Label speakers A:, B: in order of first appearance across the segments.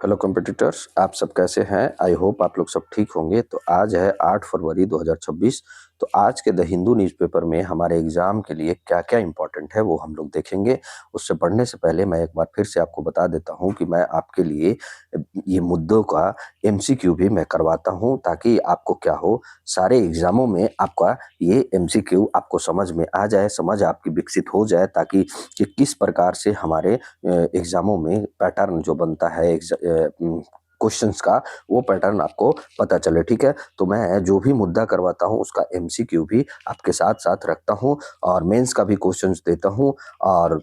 A: Hello competitors, आप सब कैसे हैं? आई होप आप लोग सब ठीक होंगे। तो आज है 8 फरवरी 2026। तो आज के द हिंदू न्यूज़पेपर में हमारे एग्ज़ाम के लिए क्या-क्या इम्पोर्टेंट है वो हम लोग देखेंगे। उससे पढ़ने से पहले मैं एक बार फिर से आपको बता देता हूँ कि मैं आपके लिए ये मुद्दों का एमसीक्यू भी मैं करवाता हूँ, ताकि आपको क्या हो, सारे एग्ज़ामों में आपका ये एमसीक्यू आपको समझ में आ जाए, समझ आपकी विकसित हो जाए, ताकि कि किस प्रकार से हमारे एग्ज़ामों में पैटर्न जो बनता है क्वेश्चंस का, वो पैटर्न आपको पता चले, ठीक है? तो मैं जो भी मुद्दा करवाता हूँ उसका एमसीक्यू भी आपके साथ-साथ रखता हूँ और मेंस का भी क्वेश्चंस देता हूँ, और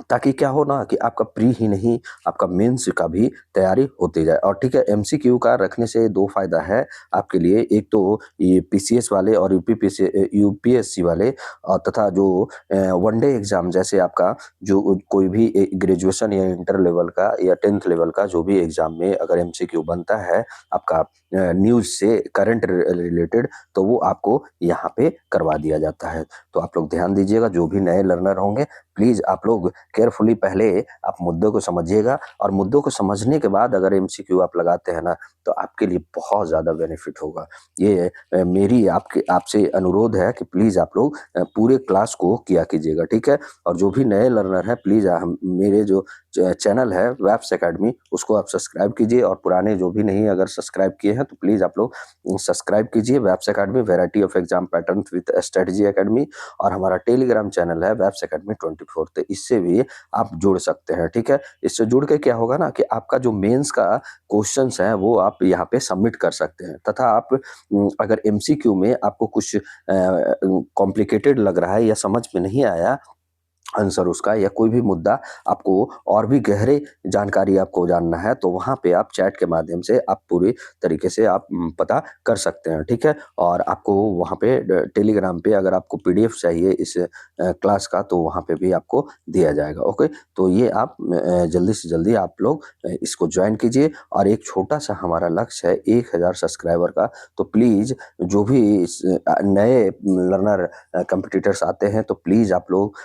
A: ताकि क्या हो ना कि आपका प्री ही नहीं, आपका मेंस का भी तैयारी होती जाए। और ठीक है, एमसीक्यू का रखने से 2 फ़ायदा है आपके लिए। एक तो ये पीसीएस वाले और यूपीएससी वाले, तथा जो वनडे एग्ज़ाम, जैसे आपका जो कोई भी ग्रेजुएशन या इंटर लेवल का या 10th लेवल का जो भी एग्ज़ाम में अगर एमसीक्यू बनता है आपका न्यूज़ से करंट रिलेटेड, तो वो आपको यहाँ पे करवा दिया जाता है। तो आप लोग ध्यान दीजिएगा, जो भी नए लर्नर होंगे, प्लीज़ आप लोग केयरफुली पहले आप मुद्दों को समझिएगा, और मुद्दों को समझने के बाद अगर एमसीक्यू आप लगाते हैं ना, तो आपके लिए बहुत ज़्यादा बेनिफिट होगा। ये मेरी आपके आपसे अनुरोध है कि प्लीज़ आप लोग पूरे क्लास को किया कीजिएगा, ठीक है? और जो भी नए लर्नर हैं, प्लीज़ हम मेरे जो चैनल है वैप्स एकेडमी, उसको आप सब्सक्राइब कीजिए, और पुराने जो भी नहीं अगर सब्सक्राइब किए हैं तो प्लीज़ आप लोग सब्सक्राइब कीजिए वैप्स academy, variety of exam pattern with strategy academy. और हमारा टेलीग्राम चैनल है वैप्स एकेडमी 24, तो इससे भी आप जुड़ सकते हैं, ठीक है? इससे जुड़ के क्या होगा ना कि आपका जो मेंस का क्वेश्चंस है वो आप यहाँ पे सबमिट कर सकते हैं, तथा आप अगर एमसीक्यू में आपको कुछ कॉम्प्लिकेटेड लग रहा है या समझ में नहीं आया आंसर उसका, या कोई भी मुद्दा आपको और भी गहरे जानकारी आपको जानना है, तो वहाँ पे आप चैट के माध्यम से आप पूरी तरीके से आप पता कर सकते हैं, ठीक है? और आपको वहाँ पे टेलीग्राम पे अगर आपको पीडीएफ चाहिए इस क्लास का, तो वहाँ पे भी आपको दिया जाएगा, ओके? तो ये आप जल्दी से जल्दी आप लोग इसको ज्वाइन कीजिए। और एक छोटा-सा हमारा लक्ष्य है 1000 सब्सक्राइबर का, तो प्लीज़ जो भी नए लर्नर कॉम्पिटिटर्स आते हैं, तो प्लीज़ आप लोग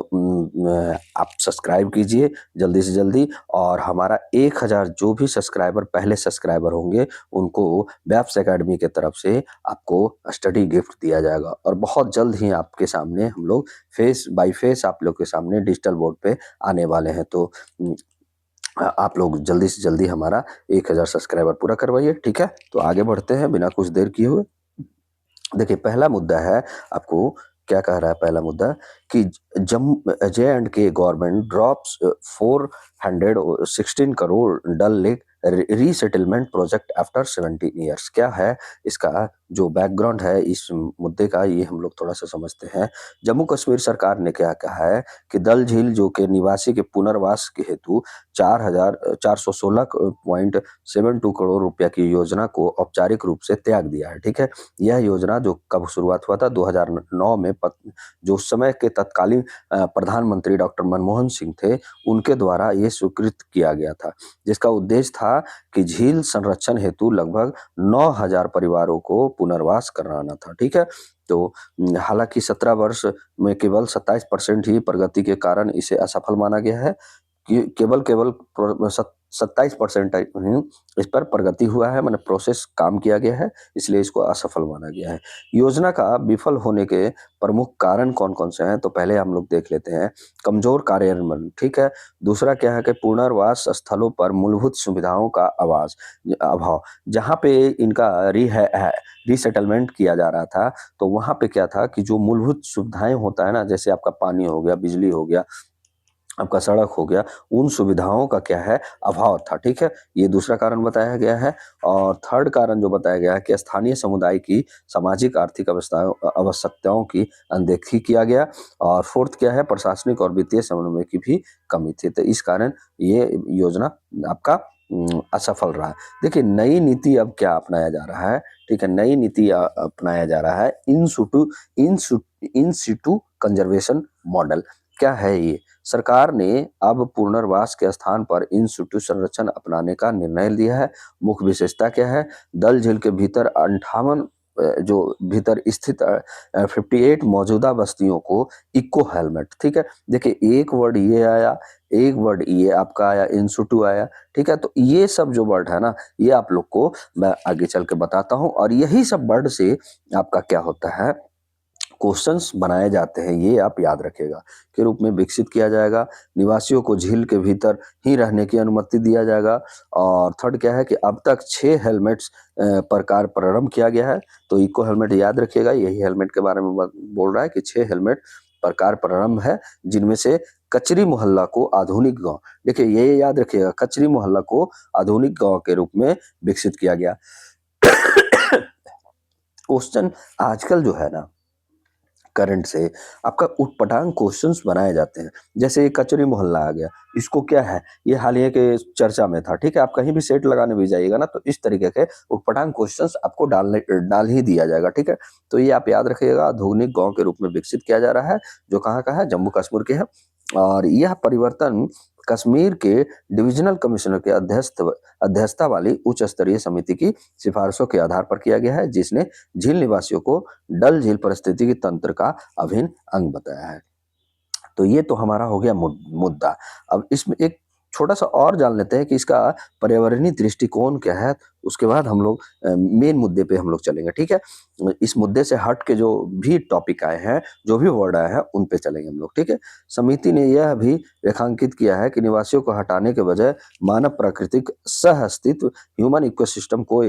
A: आप सब्सक्राइब कीजिए जल्दी से जल्दी। और हमारा 1000 जो भी सब्सक्राइबर पहले सब्सक्राइबर होंगे, उनको वैप्स एकेडमी की तरफ से आपको स्टडी गिफ्ट दिया जाएगा, और बहुत जल्द ही आपके सामने हम लोग फेस बाय फेस आप लोग के सामने डिजिटल बोर्ड पे आने वाले हैं। तो आप लोग जल्दी से जल्दी हमारा 1000 सब्सक्राइबर पूरा करवाइए, ठीक है? तो आगे बढ़ते हैं बिना कुछ देर किए हुए। देखिए, पहला मुद्दा है, आपको क्या कह रहा है पहला मुद्दा, कि J and K government drops 416 crore Dal lake resettlement project after 17 years. क्या है इसका जो बैकग्राउंड है इस मुद्दे का, ये हम लोग थोड़ा सा समझते हैं। जम्मू कश्मीर सरकार ने क्या कहा है कि डल झील जो के निवासी के पुनर्वास के हेतु 4,416.72 करोड़ रुपया की योजना को औपचारिक रूप से त्याग दिया है, ठीक है? यह योजना जो कब शुरुआत हुआ था, 2009 में, जो उस समय के तत्कालीन प्रधानमंत्री डॉक्टर मनमोहन सिंह थे, उनके द्वारा ये स्वीकृत किया गया था, जिसका उद्देश्य था कि झील संरक्षण हेतु लगभग 9000 परिवारों को पुनर्वास कराना था, ठीक है? तो हालांकि 17 वर्ष में केवल 27% ही प्रगति के कारण इसे असफल माना गया है। कि केवल केवल 27% इस पर प्रगति हुआ है, मैंने प्रोसेस काम किया गया है, इसलिए इसको असफल माना गया है। योजना का विफल होने के प्रमुख कारण कौन-कौन से हैं, तो पहले हम लोग देख लेते हैं। कमजोर कार्यान्वयन, ठीक है? दूसरा क्या है कि पुनर्वास स्थलों पर मूलभूत सुविधाओं का अभाव। जहाँ पे इनका रीसेटलमेंट किया जा रहा था, तो वहाँ पे क्या था कि जो मूलभूत सुविधाएं होता है ना, जैसे आपका पानी हो गया, बिजली हो गया, आपका सड़क हो गया, उन सुविधाओं का क्या है, अभाव था, ठीक है? ये दूसरा कारण बताया गया है। और थर्ड कारण जो बताया गया है कि स्थानीय समुदाय की सामाजिक आर्थिक आवश्यकताओं की अनदेखी किया गया। और फोर्थ क्या है, प्रशासनिक और वित्तीय समन्वय की भी कमी थी, तो इस कारण ये योजना आपका असफल रहा। देखिए, नई नीति अब क्या अपनाया जा रहा है, ठीक है? नई नीति अपनाया जा रहा है इन सिटू कंजर्वेशन मॉडल। क्या है ये? सरकार ने अब पुनर्वास के स्थान पर इन सिटू संरक्षण अपनाने का निर्णय लिया है। मुख्य विशेषता क्या है? डल झील के भीतर 58 जो भीतर स्थित 58 मौजूदा बस्तियों को इको हेलमेट, ठीक है। देखिए एक वर्ड ये आया, एक वर्ड ये आपका आया, इंसुटू आया, ठीक है। तो ये सब जो वर्ड है ना, ये आप लोग को मैं आगे चल के बताता हूँ और यही सब वर्ड से आपका क्या होता है, क्वेश्चंस बनाए जाते हैं, ये आप याद रखिएगा, के रूप में विकसित किया जाएगा। निवासियों को झील के भीतर ही रहने की अनुमति दिया जाएगा। और थर्ड क्या है कि अब तक 6 हेलमेट्स प्रकार प्रारंभ किया गया है। तो इको हेलमेट याद रखिएगा, यही हेलमेट के बारे में बोल रहा है कि 6 हेलमेट प्रकार प्रारंभ है, जिनमें से कचरी मोहल्ला को आधुनिक गांव, देखिए ये याद रखिएगा, कचरी मोहल्ला को आधुनिक गांव के रूप में विकसित किया गया। क्वेश्चन आजकल जो है ना, करंट से आपका उटपटांग क्वेश्चंस बनाए जाते हैं। जैसे ये कचरी मोहल्ला आ गया, इसको क्या है, ये हालिया के चर्चा में था, ठीक है। आप कहीं भी सेट लगाने भी जाइएगा ना, तो इस तरीके के उटपटांग क्वेश्चंस आपको डाल ही दिया जाएगा, ठीक है। तो ये आप याद रखिएगा, आधुनिक गांव के रूप में विकसित किया जा रहा है, जो कहाँ का है, जम्मू कश्मीर के है। और यह परिवर्तन कश्मीर के डिविजनल कमिश्नर के अध्यक्षता वाली उच्च स्तरीय समिति की सिफारिशों के आधार पर किया गया है, जिसने झील निवासियों को डल झील पारिस्थितिकी तंत्र का अभिन्न अंग बताया है। तो ये तो हमारा हो गया मुद्दा। अब इसमें एक छोटा सा और जान लेते हैं कि इसका पर्यावरणीय दृष्टिकोण क्या है, उसके बाद हम लोग मेन मुद्दे पे हम लोग चलेंगे, ठीक है। इस मुद्दे से हट के जो भी टॉपिक आए हैं, जो भी वर्ड आए हैं, उन पे चलेंगे हम लोग, ठीक है। समिति ने यह भी रेखांकित किया है कि निवासियों को हटाने के बजाय मानव प्राकृतिक सह अस्तित्व, ह्यूमन इकोसिस्टम को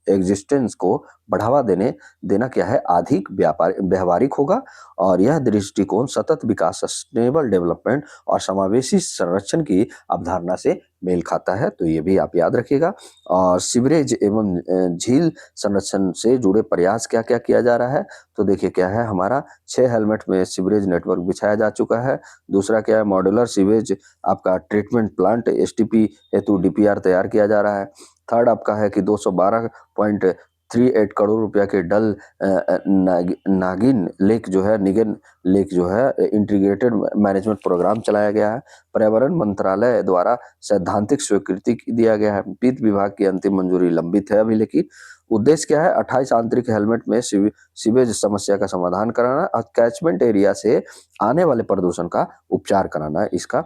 A: एग्जिस्टेंस को बढ़ावा देना क्या है, अधिक व्यावहारिक होगा। और यह दृष्टिकोण सतत विकास, सस्टेनेबल डेवलपमेंट और समावेशी संरक्षण की अवधारणा से मेल खाता है। तो ये भी आप याद रखिएगा। और सीवरेज एवं झील संरक्षण से जुड़े प्रयास क्या क्या किया जा रहा है, तो देखिए क्या है, हमारा 6 हेलमेट में सीवरेज नेटवर्क बिछाया जा चुका है। दूसरा क्या है, मॉड्यूलर सीवेज आपका ट्रीटमेंट प्लांट एसटीपी हेतु डीपीआर तैयार किया जा रहा है। थर्ड आपका है कि 212.38 करोड़ रुपया के डल नागिन लेक जो है, निगन लेक जो है, इंटीग्रेटेड मैनेजमेंट प्रोग्राम चलाया गया है। पर्यावरण मंत्रालय द्वारा सैद्धांतिक स्वीकृति दिया गया है। वित्त विभाग की अंतिम मंजूरी लंबित है अभी, लेकिन उद्देश्य क्या है, 28 आंतरिक हेलमेट में सीवेज समस्या का समाधान कराना और कैचमेंट एरिया से आने वाले प्रदूषण का उपचार कराना इसका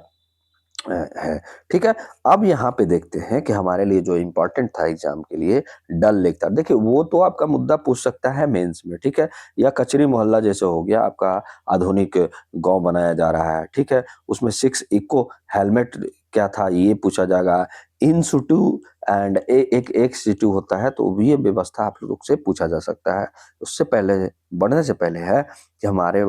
A: है, ठीक है। अब यहाँ पे देखते हैं कि हमारे लिए जो इम्पोर्टेंट था एग्जाम के लिए, डल लेक था। देखिए वो तो आपका मुद्दा पूछ सकता है मेंस में, ठीक है। या कचरी मोहल्ला जैसे हो गया आपका, आधुनिक गांव बनाया जा रहा है, ठीक है। उसमें 6 इको हेलमेट क्या था, ये पूछा जाएगा। इन सिटू एंड एक एक सिटू होता है, तो ये व्यवस्था आप लोग से पूछा जा सकता है। उससे पहले, बढ़ने से पहले है कि हमारे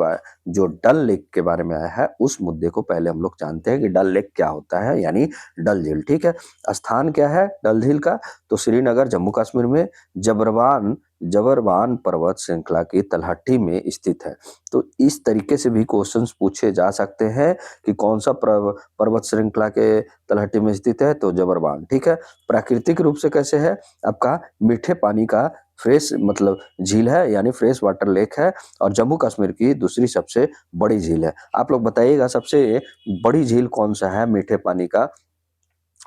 A: जो डल लेक के बारे में आया है, उस मुद्दे को पहले हम लोग जानते हैं कि डल लेक क्या होता है, यानी डल झील, ठीक है। स्थान क्या है डल झील का, तो श्रीनगर जम्मू कश्मीर में जबरवान जबरवान पर्वत श्रृंखला की तलहटी में स्थित है। तो इस तरीके से भी क्वेश्चंस पूछे जा सकते हैं कि कौन सा पर्वत श्रृंखला के तलहटी में स्थित है, तो जबरवान, ठीक है। प्राकृतिक रूप से कैसे है, आपका मीठे पानी का फ्रेश मतलब झील है, यानी फ्रेश वाटर लेक है, और जम्मू कश्मीर की दूसरी सबसे बड़ी झील है। आप लोग बताइएगा सबसे बड़ी झील कौन सा है मीठे पानी का,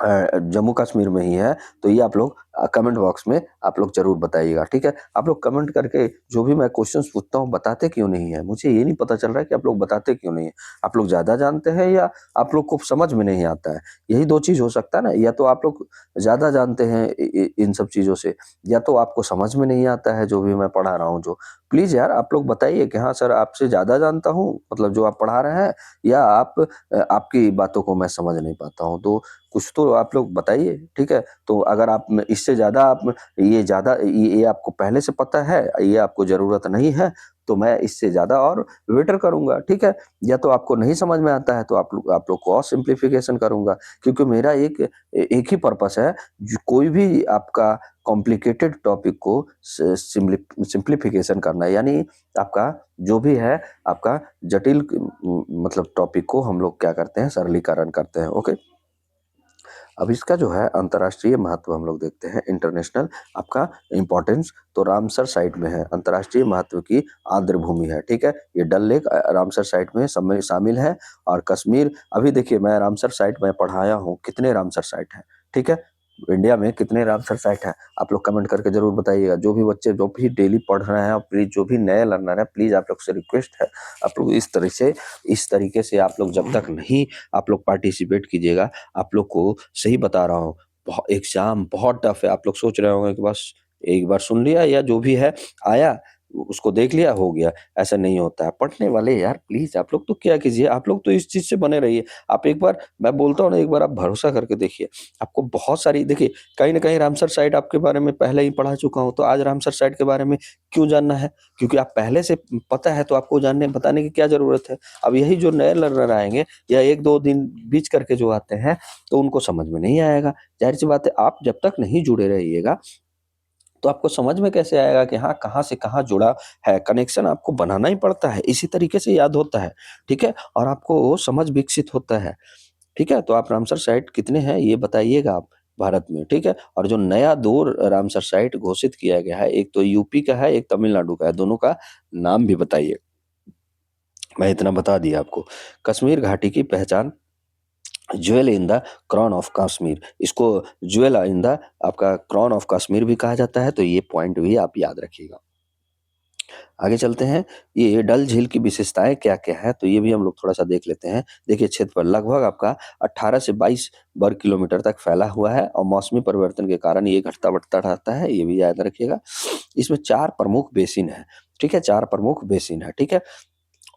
A: जम्मू कश्मीर में ही है। तो ये आप लोग कमेंट बॉक्स में आप लोग जरूर बताइएगा, ठीक है। आप लोग कमेंट करके जो भी मैं क्वेश्चंस पूछता हूँ बताते क्यों नहीं है, मुझे ये नहीं पता चल रहा है कि आप लोग बताते क्यों नहीं है। आप लोग ज्यादा जानते हैं या आप लोग को समझ में नहीं आता है, यही दो चीज हो सकता है ना। या तो आप लोग ज्यादा जानते हैं इन सब चीजों से, या तो आपको समझ में नहीं आता है जो भी मैं पढ़ा रहा हूँ। जो प्लीज यार आप लोग बताइए कि हाँ सर आपसे ज्यादा जानता हूँ, मतलब जो आप पढ़ा रहे हैं, या आपकी बातों को मैं समझ नहीं पाता हूँ। तो कुछ तो आप लोग बताइए, ठीक है। तो अगर आप इससे ज़्यादा आप ये आपको पहले से पता है, ये आपको ज़रूरत नहीं है, तो मैं इससे ज़्यादा और बेटर करूँगा, ठीक है। या तो आपको नहीं समझ में आता है, तो आप लोग को और सिंप्लीफिकेशन करूँगा, क्योंकि मेरा एक ही पर्पस है, कोई भी आपका कॉम्प्लिकेटेड टॉपिक को सिंप्लीफिकेशन करना है, यानी आपका जो भी है, आपका जटिल मतलब टॉपिक को हम लोग क्या करते हैं, सरलीकरण करते हैं, ओके। अब इसका जो है अंतर्राष्ट्रीय महत्व हम लोग देखते हैं, इंटरनेशनल आपका इम्पोर्टेंस। तो रामसर साइट में है, अंतर्राष्ट्रीय महत्व की आर्द्र भूमि है, ठीक है। ये डल लेक रामसर साइट में शामिल है। और कश्मीर, अभी देखिए मैं रामसर साइट में पढ़ाया हूँ, कितने रामसर साइट है, ठीक है। इंडिया में कितने रामसर साइट हैं? आप लोग कमेंट करके ज़रूर बताइएगा। जो भी बच्चे जो भी डेली पढ़ रहे हैं और प्लीज़ जो भी नए लर्नर हैं, प्लीज़ आप लोग से रिक्वेस्ट है, आप लोग इस तरीके से आप लोग जब तक नहीं आप लोग पार्टिसिपेट कीजिएगा, आप लोग को सही बता रहा हूँ, एग्ज़ाम बहुत टफ है। आप लोग सोच रहे होंगे कि बस एक बार सुन लिया या जो भी है आया, उसको देख लिया, हो गया। ऐसा नहीं होता है। पढ़ने वाले यार प्लीज़ आप लोग तो क्या कीजिए, आप लोग तो इस चीज़ से बने रहिए। आप एक बार मैं बोलता हूँ ना, एक बार आप भरोसा करके देखिए। आपको बहुत सारी देखिए, कहीं न कहीं रामसर साइट आपके बारे में पहले ही पढ़ा चुका हूँ, तो आज रामसर साइट के बारे में क्यों जानना है? क्योंकि आप पहले से पता है, तो आपको जानने बताने की क्या ज़रूरत है? अब यही जो नए लर्नर आएँगे या 1-2 दिन बीच करके जो आते हैं, तो उनको समझ में नहीं आएगा। ज़ाहिर-सी बात है, आप जब तक नहीं जुड़े रहिएगा, तो आपको समझ में कैसे आएगा कि हाँ, कहाँ से कहाँ जुड़ा है? कनेक्शन आपको बनाना ही पड़ता है, इसी तरीके से याद होता है, ठीक है? और आपको समझ विकसित होता है। ठीक है? तो आप रामसर साइट कितने हैं ये बताइएगा आप भारत में, ठीक है? और जो नया 2 रामसर साइट घोषित किया गया है, एक तो यूपी का है, एक तमिलनाडु का है, दोनों का नाम भी बताइए। मैं इतना बता दिया आपको। कश्मीर घाटी की पहचान jewel in the crown of Kashmir, इसको ज्वेल इन द आपका क्राउन ऑफ कश्मीर भी कहा जाता है, तो ये पॉइंट भी आप याद रखिएगा। आगे चलते हैं, ये डल झील की विशेषताएँ क्या-क्या हैं, तो ये भी हम लोग थोड़ा-सा देख लेते हैं। देखिए क्षेत्रफल लगभग आपका 18 से 22 वर्ग किलोमीटर तक फैला हुआ है और मौसमी परिवर्तन के कारण ये घटता-बढ़ता रहता है, ये भी याद रखिएगा। इसमें 4 प्रमुख बेसिन हैं, ठीक है? 4 प्रमुख बेसिन हैं, ठीक है?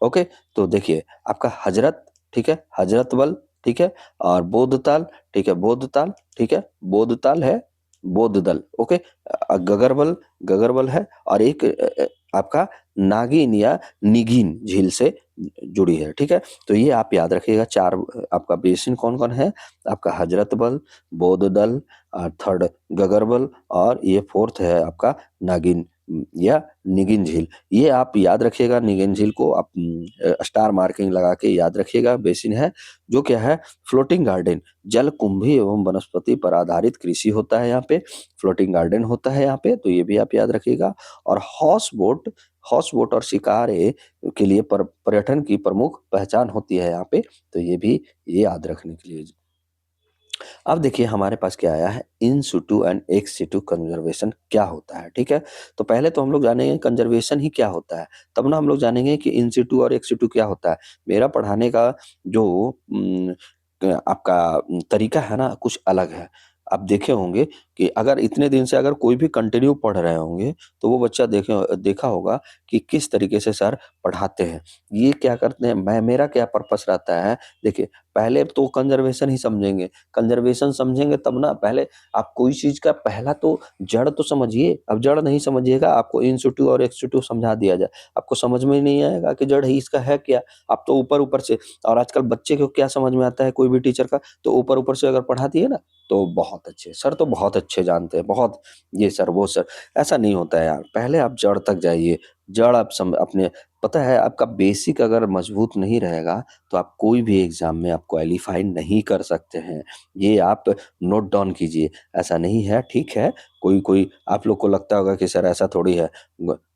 A: ओके, तो देखिए आपका हजरत, ठीक है? हजरत बल, ठीक है? और बोधताल, ठीक है? बोधताल, ठीक है? बोधताल है, बोधदल, ओके? गगरबल गगरबल है और एक आपका नागिन या निगिन झील से जुड़ी है, ठीक है? तो ये आप याद रखिएगा 4 आपका बेसिन कौन-कौन है? आपका हजरत बल, बोधदल, थर्ड गगरबल और ये 4th है आपका नागिन या निगिन झील। ये आप याद रखिएगा, निगिन झील को आप स्टार मार्किंग लगा के याद रखिएगा। बेसिन है जो क्या है, फ्लोटिंग गार्डन, जलकुंभी एवं वनस्पति पर आधारित कृषि होता है यहाँ पे, फ्लोटिंग गार्डन होता है यहाँ पे, तो ये भी आप याद रखिएगा। और हाउस बोट और शिकारे के लिए पर्यटन की प्रमुख पहचान होती है यहाँ पे, तो ये याद रखने के लिए। अब देखिए हमारे पास क्या आया है, in situ and ex situ conservation क्या होता है, ठीक है? तो पहले तो हम लोग जानेंगे कंजर्वेशन ही क्या होता है, तब ना हम लोग जानेंगे कि इन सिटू और एक्स सिटू क्या होता है। मेरा पढ़ाने का जो आपका तरीका है ना, कुछ अलग है। आप देखे होंगे कि अगर इतने दिन से अगर कोई भी कंटिन्यू पढ़ रहे होंगे, तो वो बच्चा देखा होगा कि किस तरीके से सर पढ़ाते हैं। ये क्या करते हैं, मेरा क्या पर्पस रहता है, देखिए पहले तो कंजर्वेशन ही समझेंगे। कंजर्वेशन समझेंगे तब ना, पहले आप कोई चीज़ का पहला तो जड़ तो समझिए। अब जड़ नहीं समझिएगा, आपको इन सिटू और एक्स सिटू समझा दिया जाए, आपको समझ में ही नहीं आएगा कि जड़ ही इसका है क्या। आप तो ऊपर-ऊपर से, और आजकल बच्चे को क्या समझ में आता है, कोई भी टीचर का, तो ऊपर-ऊपर से अगर पढ़ा दिए ना, तो बहुत अच्छे, सर तो बहुत अच्छे जानते हैं, बहुत ये सर, वो सर। ऐसा नहीं होता है यार, पहले आप जड़ तक जाइए। जड़ आप अपने, पता है आपका बेसिक अगर मजबूत नहीं रहेगा, तो आप कोई भी एग्ज़ाम में आप क्वालीफाई नहीं कर सकते हैं। ये आप नोट डाउन कीजिए, ऐसा नहीं है, ठीक है, कोई-कोई आप लोग को लगता होगा कि सर ऐसा थोड़ी है।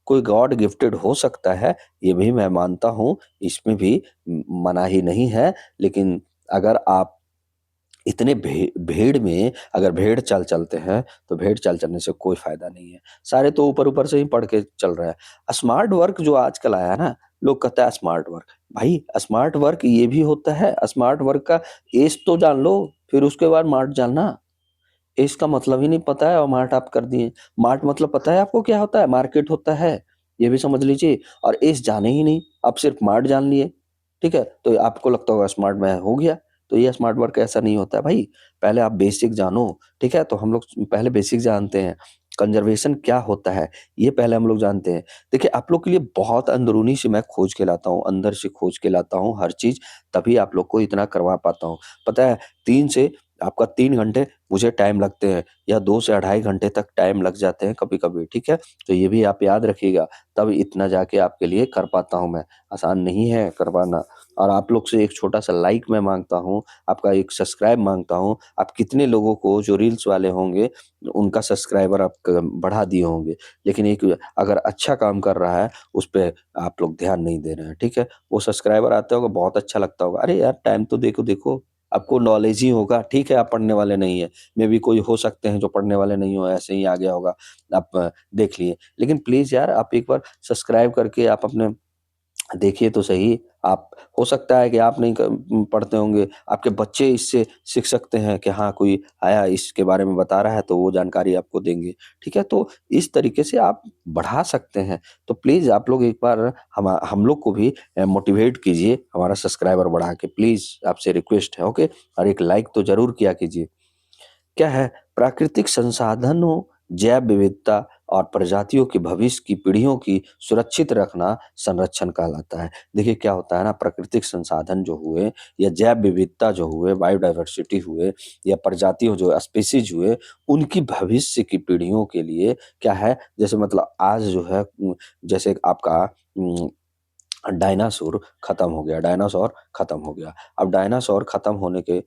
A: कोई गॉड गिफ्टेड हो सकता है, ये भी मैं मानता हूँ, इसमें भी मनाही नहीं है, लेकिन अगर आप इतने भीड़ में अगर भेड़ चाल चलते हैं, तो भेड़ चाल चलने से कोई फ़ायदा नहीं है। सारे तो ऊपर-ऊपर से ही पढ़ के चल रहे हैं। स्मार्ट वर्क जो आजकल आया है ना, लोग कहते हैं स्मार्ट वर्क। भाई स्मार्ट वर्क ये भी होता है, स्मार्ट वर्क का एस तो जान लो, फिर उसके बाद मार्ट जानना। एस का मतलब ही नहीं पता है और मार्ट आप कर दिए। मार्ट मतलब पता है आपको क्या होता है? मार्केट होता है, ये भी समझ लीजिए। और एस जाने ही नहीं, आप सिर्फ मार्ट जान लिए, ठीक है? तो आपको लगता होगा स्मार्ट मैं हो गया, तो ये स्मार्ट वर्क ऐसा नहीं होता है भाई। पहले आप बेसिक जानो, ठीक है? तो हम लोग पहले बेसिक जानते हैं, कंज़र्वेशन क्या होता है, ये पहले हम लोग जानते हैं। देखिए आप लोग के लिए बहुत अंदरूनी से मैं खोज के लाता हूँ, अंदर से खोज के लाता हूँ हर चीज़, तभी आप लोग को इतना करवा पाता हूँ। पता है 3 से आपका 3 घंटे मुझे टाइम लगते हैं, या 2 से ढाई घंटे तक टाइम लग जाते हैं कभी-कभी, ठीक है? तो ये भी आप याद रखिएगा, तब इतना जाके आपके लिए कर पाता हूँ मैं, आसान नहीं है करवाना। और आप लोग से एक छोटा-सा लाइक मैं माँगता हूँ, आपका एक सब्सक्राइब माँगता हूँ। आप कितने लोगों को जो रील्स वाले होंगे, उनका सब्सक्राइबर आप क बढ़ा दिए होंगे, लेकिन एक अगर अच्छा काम कर रहा है, उस पे आप लोग ध्यान नहीं दे रहे हैं, ठीक है? वो सब्सक्राइबर आते होंगे, बहुत अच्छा लगता होगा, "अरे यार! टाइम तो देखो, देखो।" आपको नॉलेज ही होगा, ठीक है आप पढ़ने वाले नहीं हैं, मे बी कोई हो सकते हैं जो पढ़ने वाले नहीं हो, ऐसे ही आ गया होगा, आप देख लिए। लेकिन प्लीज़ यार आप एक बार सब्सक्राइब करके आप अपने देखिए तो सही, आप हो सकता है कि आप नहीं पढ़ते होंगे, आपके बच्चे इससे सीख सकते हैं कि हाँ, कोई आया इसके बारे में बता रहा है तो वो जानकारी आपको देंगे, ठीक है? तो इस तरीके से आप बढ़ा सकते हैं। तो प्लीज़ आप लोग एक बार हम लोग को भी मोटिवेट कीजिए हमारा सब्सक्राइबर बढ़ा के प्लीज़ आपसे रिक्वेस्ट है, ओके? और एक लाइक तो ज़रूर किया कीजिए। क्या है प्राकृतिक संसाधनों, जैव विविधता और प्रजातियों के भविष्य की पीढ़ियों की सुरक्षित रखना संरक्षण कहलाता है। देखिए क्या होता है ना प्राकृतिक संसाधन जो हुए या जैव विविधता जो हुए, बायोडायवर्सिटी हुए या प्रजातियों जो स्पीशीज हुए, उनकी भविष्य की पीढ़ियों के लिए क्या है जैसे मतलब आज जो है जैसे आपका उम डायनासोर खत्म हो गया, डायनासोर खत्म हो गया। अब डायनासोर खत्म होने के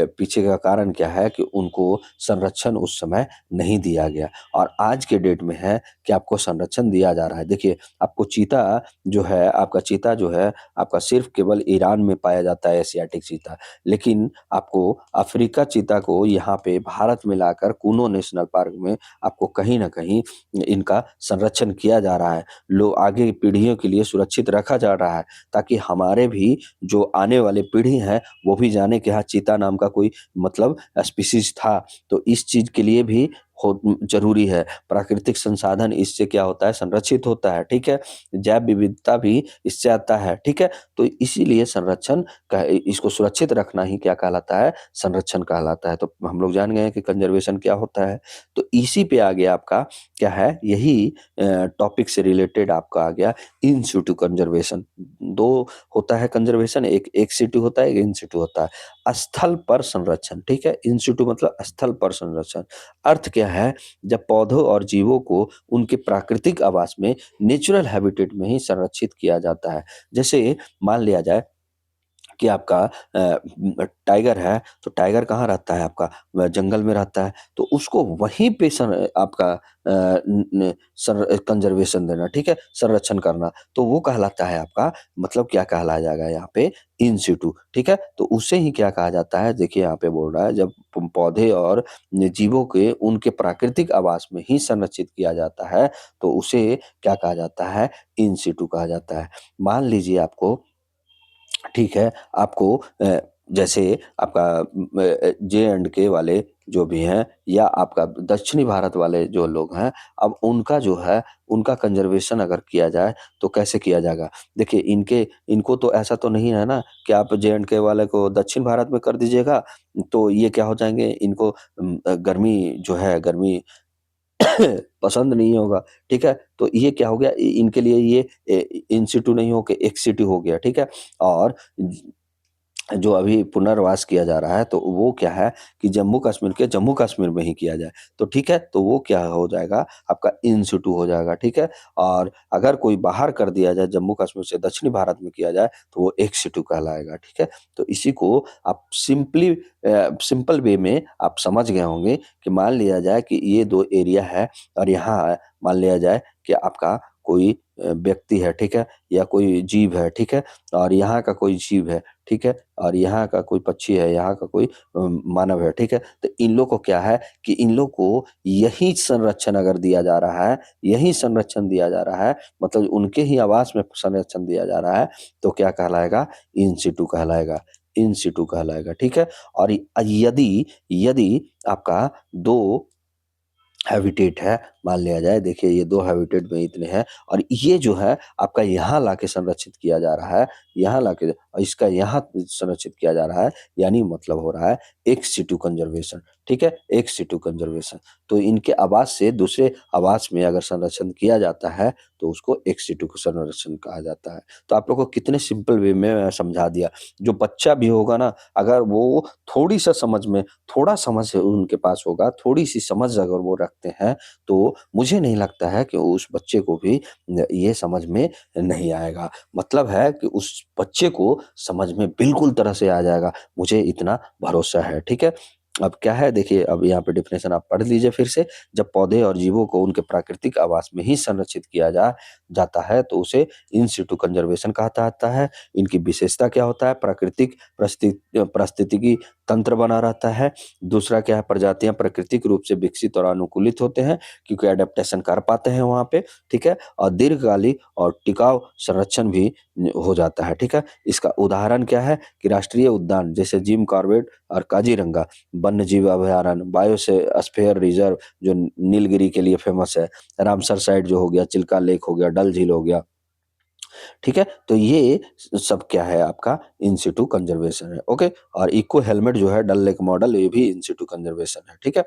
A: पीछे का कारण क्या है कि उनको संरक्षण उस समय नहीं दिया गया और आज के डेट में है कि आपको संरक्षण दिया जा रहा है। देखिए, आपको चीता जो है आपका चीता जो है, आपका सिर्फ़ केवल ईरान में पाया जाता है एशियाटिक चीता। लेकिन आपको अफ्रीका चीता को यहाँ पे भारत में लाकर कूनो नेशनल पार्क में आपको कहीं न कहीं इनका संरक्षण किया जा रहा है। आगे की पीढ़ियों के लिए सुरक्षित रखा जा रहा है ताकि हमारे भी जो आने वाली पीढ़ी है वो भी जाने कि हाँ चीता नाम का कोई मतलब स्पीशीज था। तो इस चीज के लिए भी जरूरी है प्राकृतिक संसाधन इससे क्या होता है संरक्षित होता है, ठीक है। जैव विविधता भी इससे आता है, ठीक है। तो इसीलिए संरक्षण का इसको सुरक्षित रखना ही क्या कहलाता है संरक्षण कहलाता है। तो हम लोग जान गए हैं कि कंजर्वेशन क्या होता है। तो इसी पे आ गया आपका क्या है यही टॉपिक से रिलेटेड आपका आ गया इन सिटू कंजर्वेशन। 2 होता है कंजर्वेशन, एक एक्स सिटू होता है, एक इन सिटू होता है। स्थल पर संरक्षण, ठीक है? इन सिटू मतलब स्थल पर संरक्षण। अर्थ क्या है? जब पौधों और जीवों को उनके प्राकृतिक आवास में, नेचुरल हैबिटेट में ही संरक्षित किया जाता है। जैसे मान लिया जाए कि आपका टाइगर है, तो टाइगर कहाँ रहता है आपका जंगल में रहता है, तो उसको वहीं पे आपका न न कंज़र्वेशन देना, ठीक है? संरक्षण करना, तो वो कहलाता है आपका मतलब क्या कहलाया जाएगा यहाँ पे इन सिटू, ठीक है? तो उसे ही क्या कहा जाता है, देखिए यहाँ पे बोल रहा है जब प पौधे और जीवों के उनके प्राकृतिक आवास में ही संरक्षित किया जाता है, तो उसे क्या कहा जाता है, इन सिटू कहा जाता है। मान लीजिए आपको ठीक है, आपको जैसे आपका जे एंड के वाले जो भी हैं या आपका दक्षिणी भारत वाले जो लोग हैं, अब उनका जो है, उनका कंज़र्वेशन अगर किया जाए, तो कैसे किया जाएगा? देखिए, इनको तो ऐसा तो नहीं है ना कि आप जे एंड के वाले को दक्षिण भारत में कर दीजिएगा, तो ये क्या हो जाएँगे, इनको गर्मी जो है, गर्मी पसंद नहीं होगा, ठीक है? तो ये क्या हो गया इनके लिए ये इन सिटू नहीं हो के एक्स सिटू हो गया, ठीक है? और जो अभी पुनर्वास किया जा रहा है, तो वो क्या है कि जम्मू कश्मीर के जम्मू कश्मीर में ही किया जाए। तो ठीक है, तो वो क्या हो जाएगा आपका इन सिटू हो जाएगा, ठीक है? और अगर कोई बाहर कर दिया जाए जम्मू कश्मीर से दक्षिणी भारत में किया जाए, तो वो एक्स सिटू कहलाएगा, ठीक है? तो इसी को आप सिंपल वे में आप समझ गए होंगे कि मान लिया जाए कि ये 2 एरिया है और यहाँ मान लिया जाए कि आपका कोई व्यक्ति है, ठीक है? या कोई जीव है, ठीक है? और यहाँ का कोई जीव है, ठीक है? और यहाँ का कोई पक्षी है, यहाँ का कोई मानव है, ठीक है? तो इन लोग को क्या है कि इन लोग को यही संरक्षण अगर दिया जा रहा है, यही संरक्षण दिया जा रहा है, मतलब उनके ही आवास में संरक्षण दिया जा रहा है, तो क्या कहलाएगा? इन सिटू कहलाएगा, इन सिटू कहलाएगा, ठीक है? और यदि यदि आपका 2 हैबिटेट है, मान लिया जाए देखिए ये 2 हैबिटेट में इतने हैं और ये जो है आपका यहाँ लाके संरक्षित किया जा रहा है, यहाँ लाके इसका यहाँ संरक्षित किया जा रहा है, यानी मतलब हो रहा है एक्स सिटू कंज़र्वेशन, ठीक है? Ex situ conservation. तो इनके आवास से दूसरे आवास में अगर संरक्षण किया जाता है, तो उसको एक्स सिटू संरक्षण कहा जाता है। तो आप लोगों को कितने सिंपल वे में समझा दिया। जो बच्चा भी होगा ना, अगर वो थोड़ी-सा समझ में थोड़ा समझ उनके पास होगा, थोड़ी-सी समझ अगर वो रखते हैं, तो मुझे नहीं लगता है कि उस बच्चे को भी ये समझ में नहीं आएगा। मतलब है कि उस बच्चे को समझ में बिल्कुल तरह से आ जाएगा, मुझे इतना भरोसा है, ठीक है? अब क्या है देखिए, अब यहाँ पे डेफिनेशन आप पढ़ लीजिए फिर से। जब पौधे और जीवों को उनके प्राकृतिक आवास में ही संरक्षित किया जाता है तो उसे इन सिटू कंजर्वेशन कहा जाता है। इनकी विशेषता क्या होता है? प्राकृतिक पारिस्थितिकी तंत्र बना रहता है। दूसरा क्या है? प्रजातियां प्राकृतिक रूप से विकसित और अनुकूलित होते हैं क्योंकि एडेप्टेशन कर पाते हैं वहाँ पे, ठीक है? और दीर्घकालिक और टिकाऊ संरक्षण भी हो जाता है, ठीक है? इसका उदाहरण क्या है कि राष्ट्रीय उद्यान जैसे जिम कॉर्बेट और काजीरंगा वन्य जीव अभयारण्य, बायोस्फीयर रिजर्व जो नीलगिरी के लिए फेमस है, रामसर साइट जो हो गया, चिल्का लेक हो गया, डल झील हो गया, ठीक है? तो ये सब क्या है आपका इन सिटू कंजर्वेशन है, ओके? और इको हेलमेट जो है डल लेक मॉडल, ये भी इन सिटू कंजर्वेशन है, ठीक है?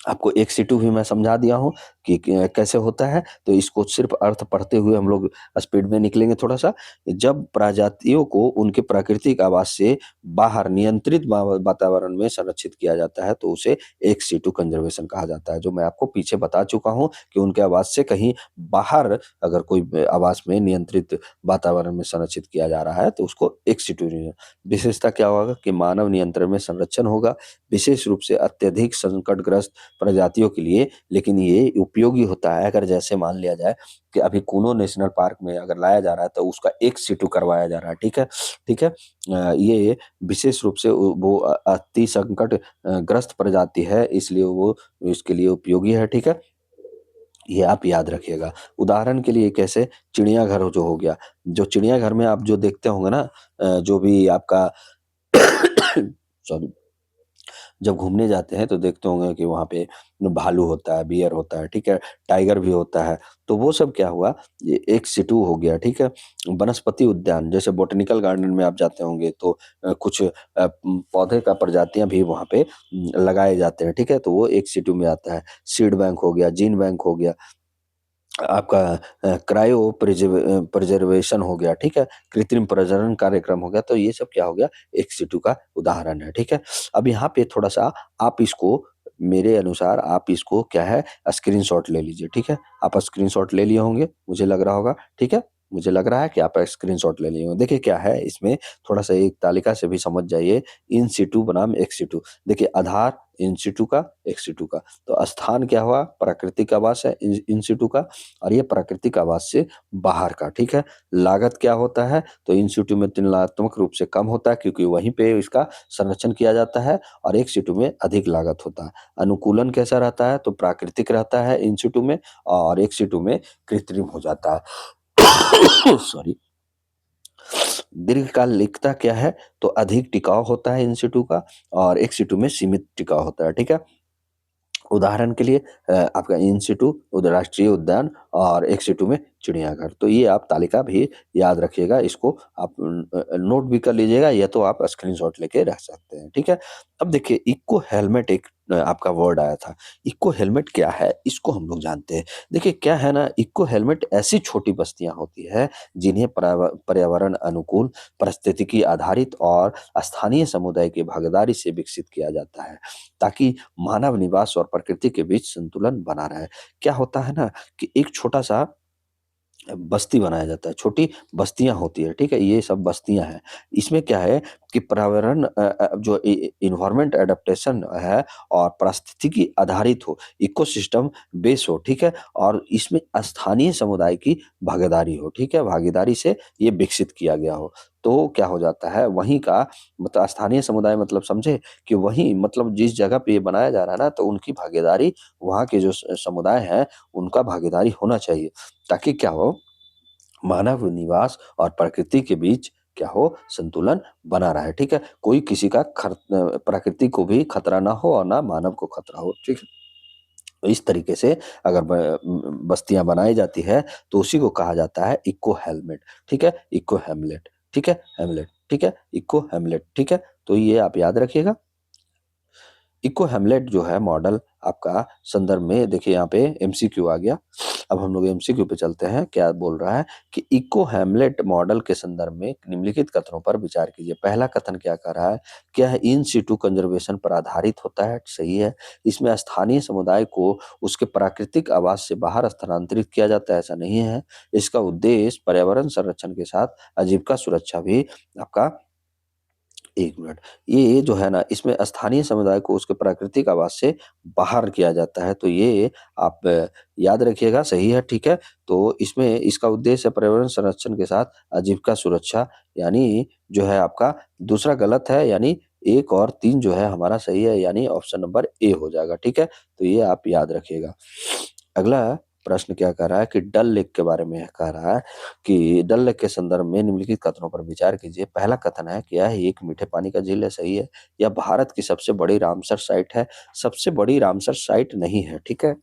A: आपको एक सिटू भी मैं समझा दिया हूँ कि कैसे होता है, तो इसको सिर्फ अर्थ पढ़ते हुए हम लोग स्पीड में निकलेंगे थोड़ा सा। जब प्रजातियों को उनके प्राकृतिक आवास से बाहर नियंत्रित वातावरण में संरक्षित किया जाता है तो उसे एक सिटू कंजर्वेशन कहा जाता है, जो मैं आपको पीछे बता चुका हूँ कि उनके आवास से कहीं बाहर अगर कोई आवास में नियंत्रित वातावरण में संरक्षित किया जा रहा है तो उसको एक सिटू। विशेषता क्या होगा कि मानव नियंत्रण में संरक्षण होगा, विशेष रूप से अत्यधिक संकटग्रस्त प्रजातियों के लिए। लेकिन ये उपयोगी होता है अगर जैसे मान लिया जाए कि अभी कूनो नेशनल पार्क में अगर लाया जा रहा है तो उसका एक सिटू करवाया जा रहा है, ठीक है? ठीक है? ये विशेष रूप से वो अति संकट ग्रस्त प्रजाति है, इसलिए वो इसके लिए उपयोगी है, ठीक है? ये आप याद रखिएगा। उदाहरण के लिए कैसे चिड़ियाघर जो हो गया, जो चिड़ियाघर में आप जो देखते होंगे ना, जो भी आपका सॉरी, जब घूमने जाते हैं तो देखते होंगे कि वहाँ पे भालू होता है, बियर होता है, ठीक है? टाइगर भी होता है। तो वो सब क्या हुआ, ये एक सिटू हो गया, ठीक है? वनस्पति उद्यान जैसे बॉटेनिकल गार्डन में आप जाते होंगे तो कुछ पौधे का प्रजातियाँ भी वहाँ पे लगाए जाते हैं, ठीक है? तो वो एक सिटू में आता है। सीड बैंक हो गया, जीन बैंक हो गया, आपका क्रायो प्रिजर्वेशन हो गया, ठीक है? कृत्रिम प्रजनन कार्यक्रम हो गया, तो ये सब क्या हो गया, एक सिटू का उदाहरण है, ठीक है? अब यहाँ पे थोड़ा-सा आप इसको मेरे अनुसार आप इसको क्या है स्क्रीनशॉट ले लीजिए, ठीक है? आप स्क्रीनशॉट ले लिए होंगे, मुझे लग रहा होगा, ठीक है? मुझे लग रहा है कि आप स्क्रीनशॉट ले लिए होंगे। देखिए क्या है इसमें, थोड़ा-सा एक तालिका से भी समझ जाइए, इन सिटू बनाम एक्स सिटू। देखिए आधार इन सिटू का, एक्स सिटू का, तो स्थान क्या हुआ, प्राकृतिक आवास है इन सिटू का, और ये प्राकृतिक आवास से बाहर का, ठीक है? लागत क्या होता है, तो इन सिटू में तुलनात्मक रूप से कम होता है क्योंकि वहीं पे इसका संरक्षण किया जाता है, और एक सिटू में अधिक लागत होता है। अनुकूलन कैसा रहता है, तो प्राकृतिक रहता है इन सिटू में, और एक सिटू में कृत्रिम हो जाता है। सॉरी। दीर्घकालिकता क्या है, तो अधिक टिकाऊ होता है इन सिटू का, और एक सिटू में सीमित टिकाऊ होता है, ठीक है? उदाहरण के लिए आपका इन सिटू राष्ट्रीय उद्यान और एक सिटू में चिड़ियाघर। तो ये आप तालिका भी याद रखिएगा, इसको आप नोट भी कर लीजिएगा या तो आप स्क्रीनशॉट लेके रख सकते हैं, ठीक है? अब देखिए इको हेलमेट एक आपका वर्ड आया था। इको हेलमेट क्या है? इसको हम लोग जानते हैं। देखिए क्या है ना, इको हेलमेट ऐसी छोटी बस्तियाँ होती है जिन्हें पर्यावरण अनुकूल, पारिस्थितिकी आधारित और स्थानीय समुदाय की भागीदारी से विकसित किया जाता है, ताकि मानव निवास और प्रकृति के बीच संतुलन बना रहे। क्या होता है ना कि एक छोटा-सा बस्ती बनाया जाता है, छोटी बस्तियाँ होती हैं, ठीक है? ये सब बस्तियाँ हैं। इसमें क्या है कि पर्यावरण जो एनवायरनमेंट एडाप्टेशन है और पारिस्थितिकी आधारित हो, इकोसिस्टम बेस हो, ठीक है? और इसमें स्थानीय समुदाय की भागीदारी हो, ठीक है? भागीदारी से ये विकसित किया गया हो। तो क्या हो जाता है, वहीं का मतलब स्थानीय समुदाय मतलब समझे कि वहीं मतलब जिस जगह पे ये बनाया जा रहा है ना, तो उनकी भागीदारी, वहाँ के जो समुदाय हैं, उनका भागीदारी होना चाहिए। ताकि क्या हो, मानव निवास और प्रकृति के बीच क्या हो, संतुलन बना रहे, ठीक है? कोई किसी का प्रकृति को भी खतरा ना हो और ना मानव को खतरा हो, ठीक है? तो इस तरीके से अगर बस्तियां बनाई जाती है तो उसी को कहा जाता है इको हेलमेट, ठीक है? इको हेमलेट, ठीक है? हेमलेट, ठीक है? इको हेमलेट, ठीक है? तो ये आप याद रखिएगा। इको हेमलेट जो है मॉडल आपका संदर्भ में देखिए यहाँ पे एमसीक्यू आ गया। अब हम लोग एमसीक्यू पे चलते हैं। क्या बोल रहा है कि इको हेमलेट मॉडल के संदर्भ में निम्नलिखित कथनों पर विचार कीजिए। पहला कथन क्या कह रहा है? क्या है इन सिटू कंजर्वेशन पर आधारित होता है? सही है। इसमें स्थानीय समुदाय को उसके प्राकृतिक आवास से बाहर स्थानांतरित किया जाता है? ऐसा नहीं है। इसका उद्देश्य पर्यावरण संरक्षण के साथ आजीविका सुरक्षा भी आपका 1 मिनट। ये जो है ना, इसमें स्थानीय समुदाय को उसके प्राकृतिक आवास से बाहर किया जाता है, तो ये आप याद रखिएगा, सही है, ठीक है? तो इसमें इसका उद्देश्य पर्यावरण संरक्षण के साथ आजीविका सुरक्षा, यानी जो है आपका दूसरा गलत है, यानी 1 और 3 जो है हमारा सही है, यानी ऑप्शन नंबर ए हो जाएगा, ठीक है? तो ये आप याद रखिएगा। अगला प्रश्न क्या कह रहा है कि डल लेक के बारे में कह रहा है कि डल लेक के संदर्भ में निम्नलिखित कथनों पर विचार कीजिए। पहला कथन है कि यह एक मीठे पानी का झील है, सही है। यह भारत की सबसे बड़ी रामसर साइट है। सबसे बड़ी रामसर साइट नहीं है, ठीक है?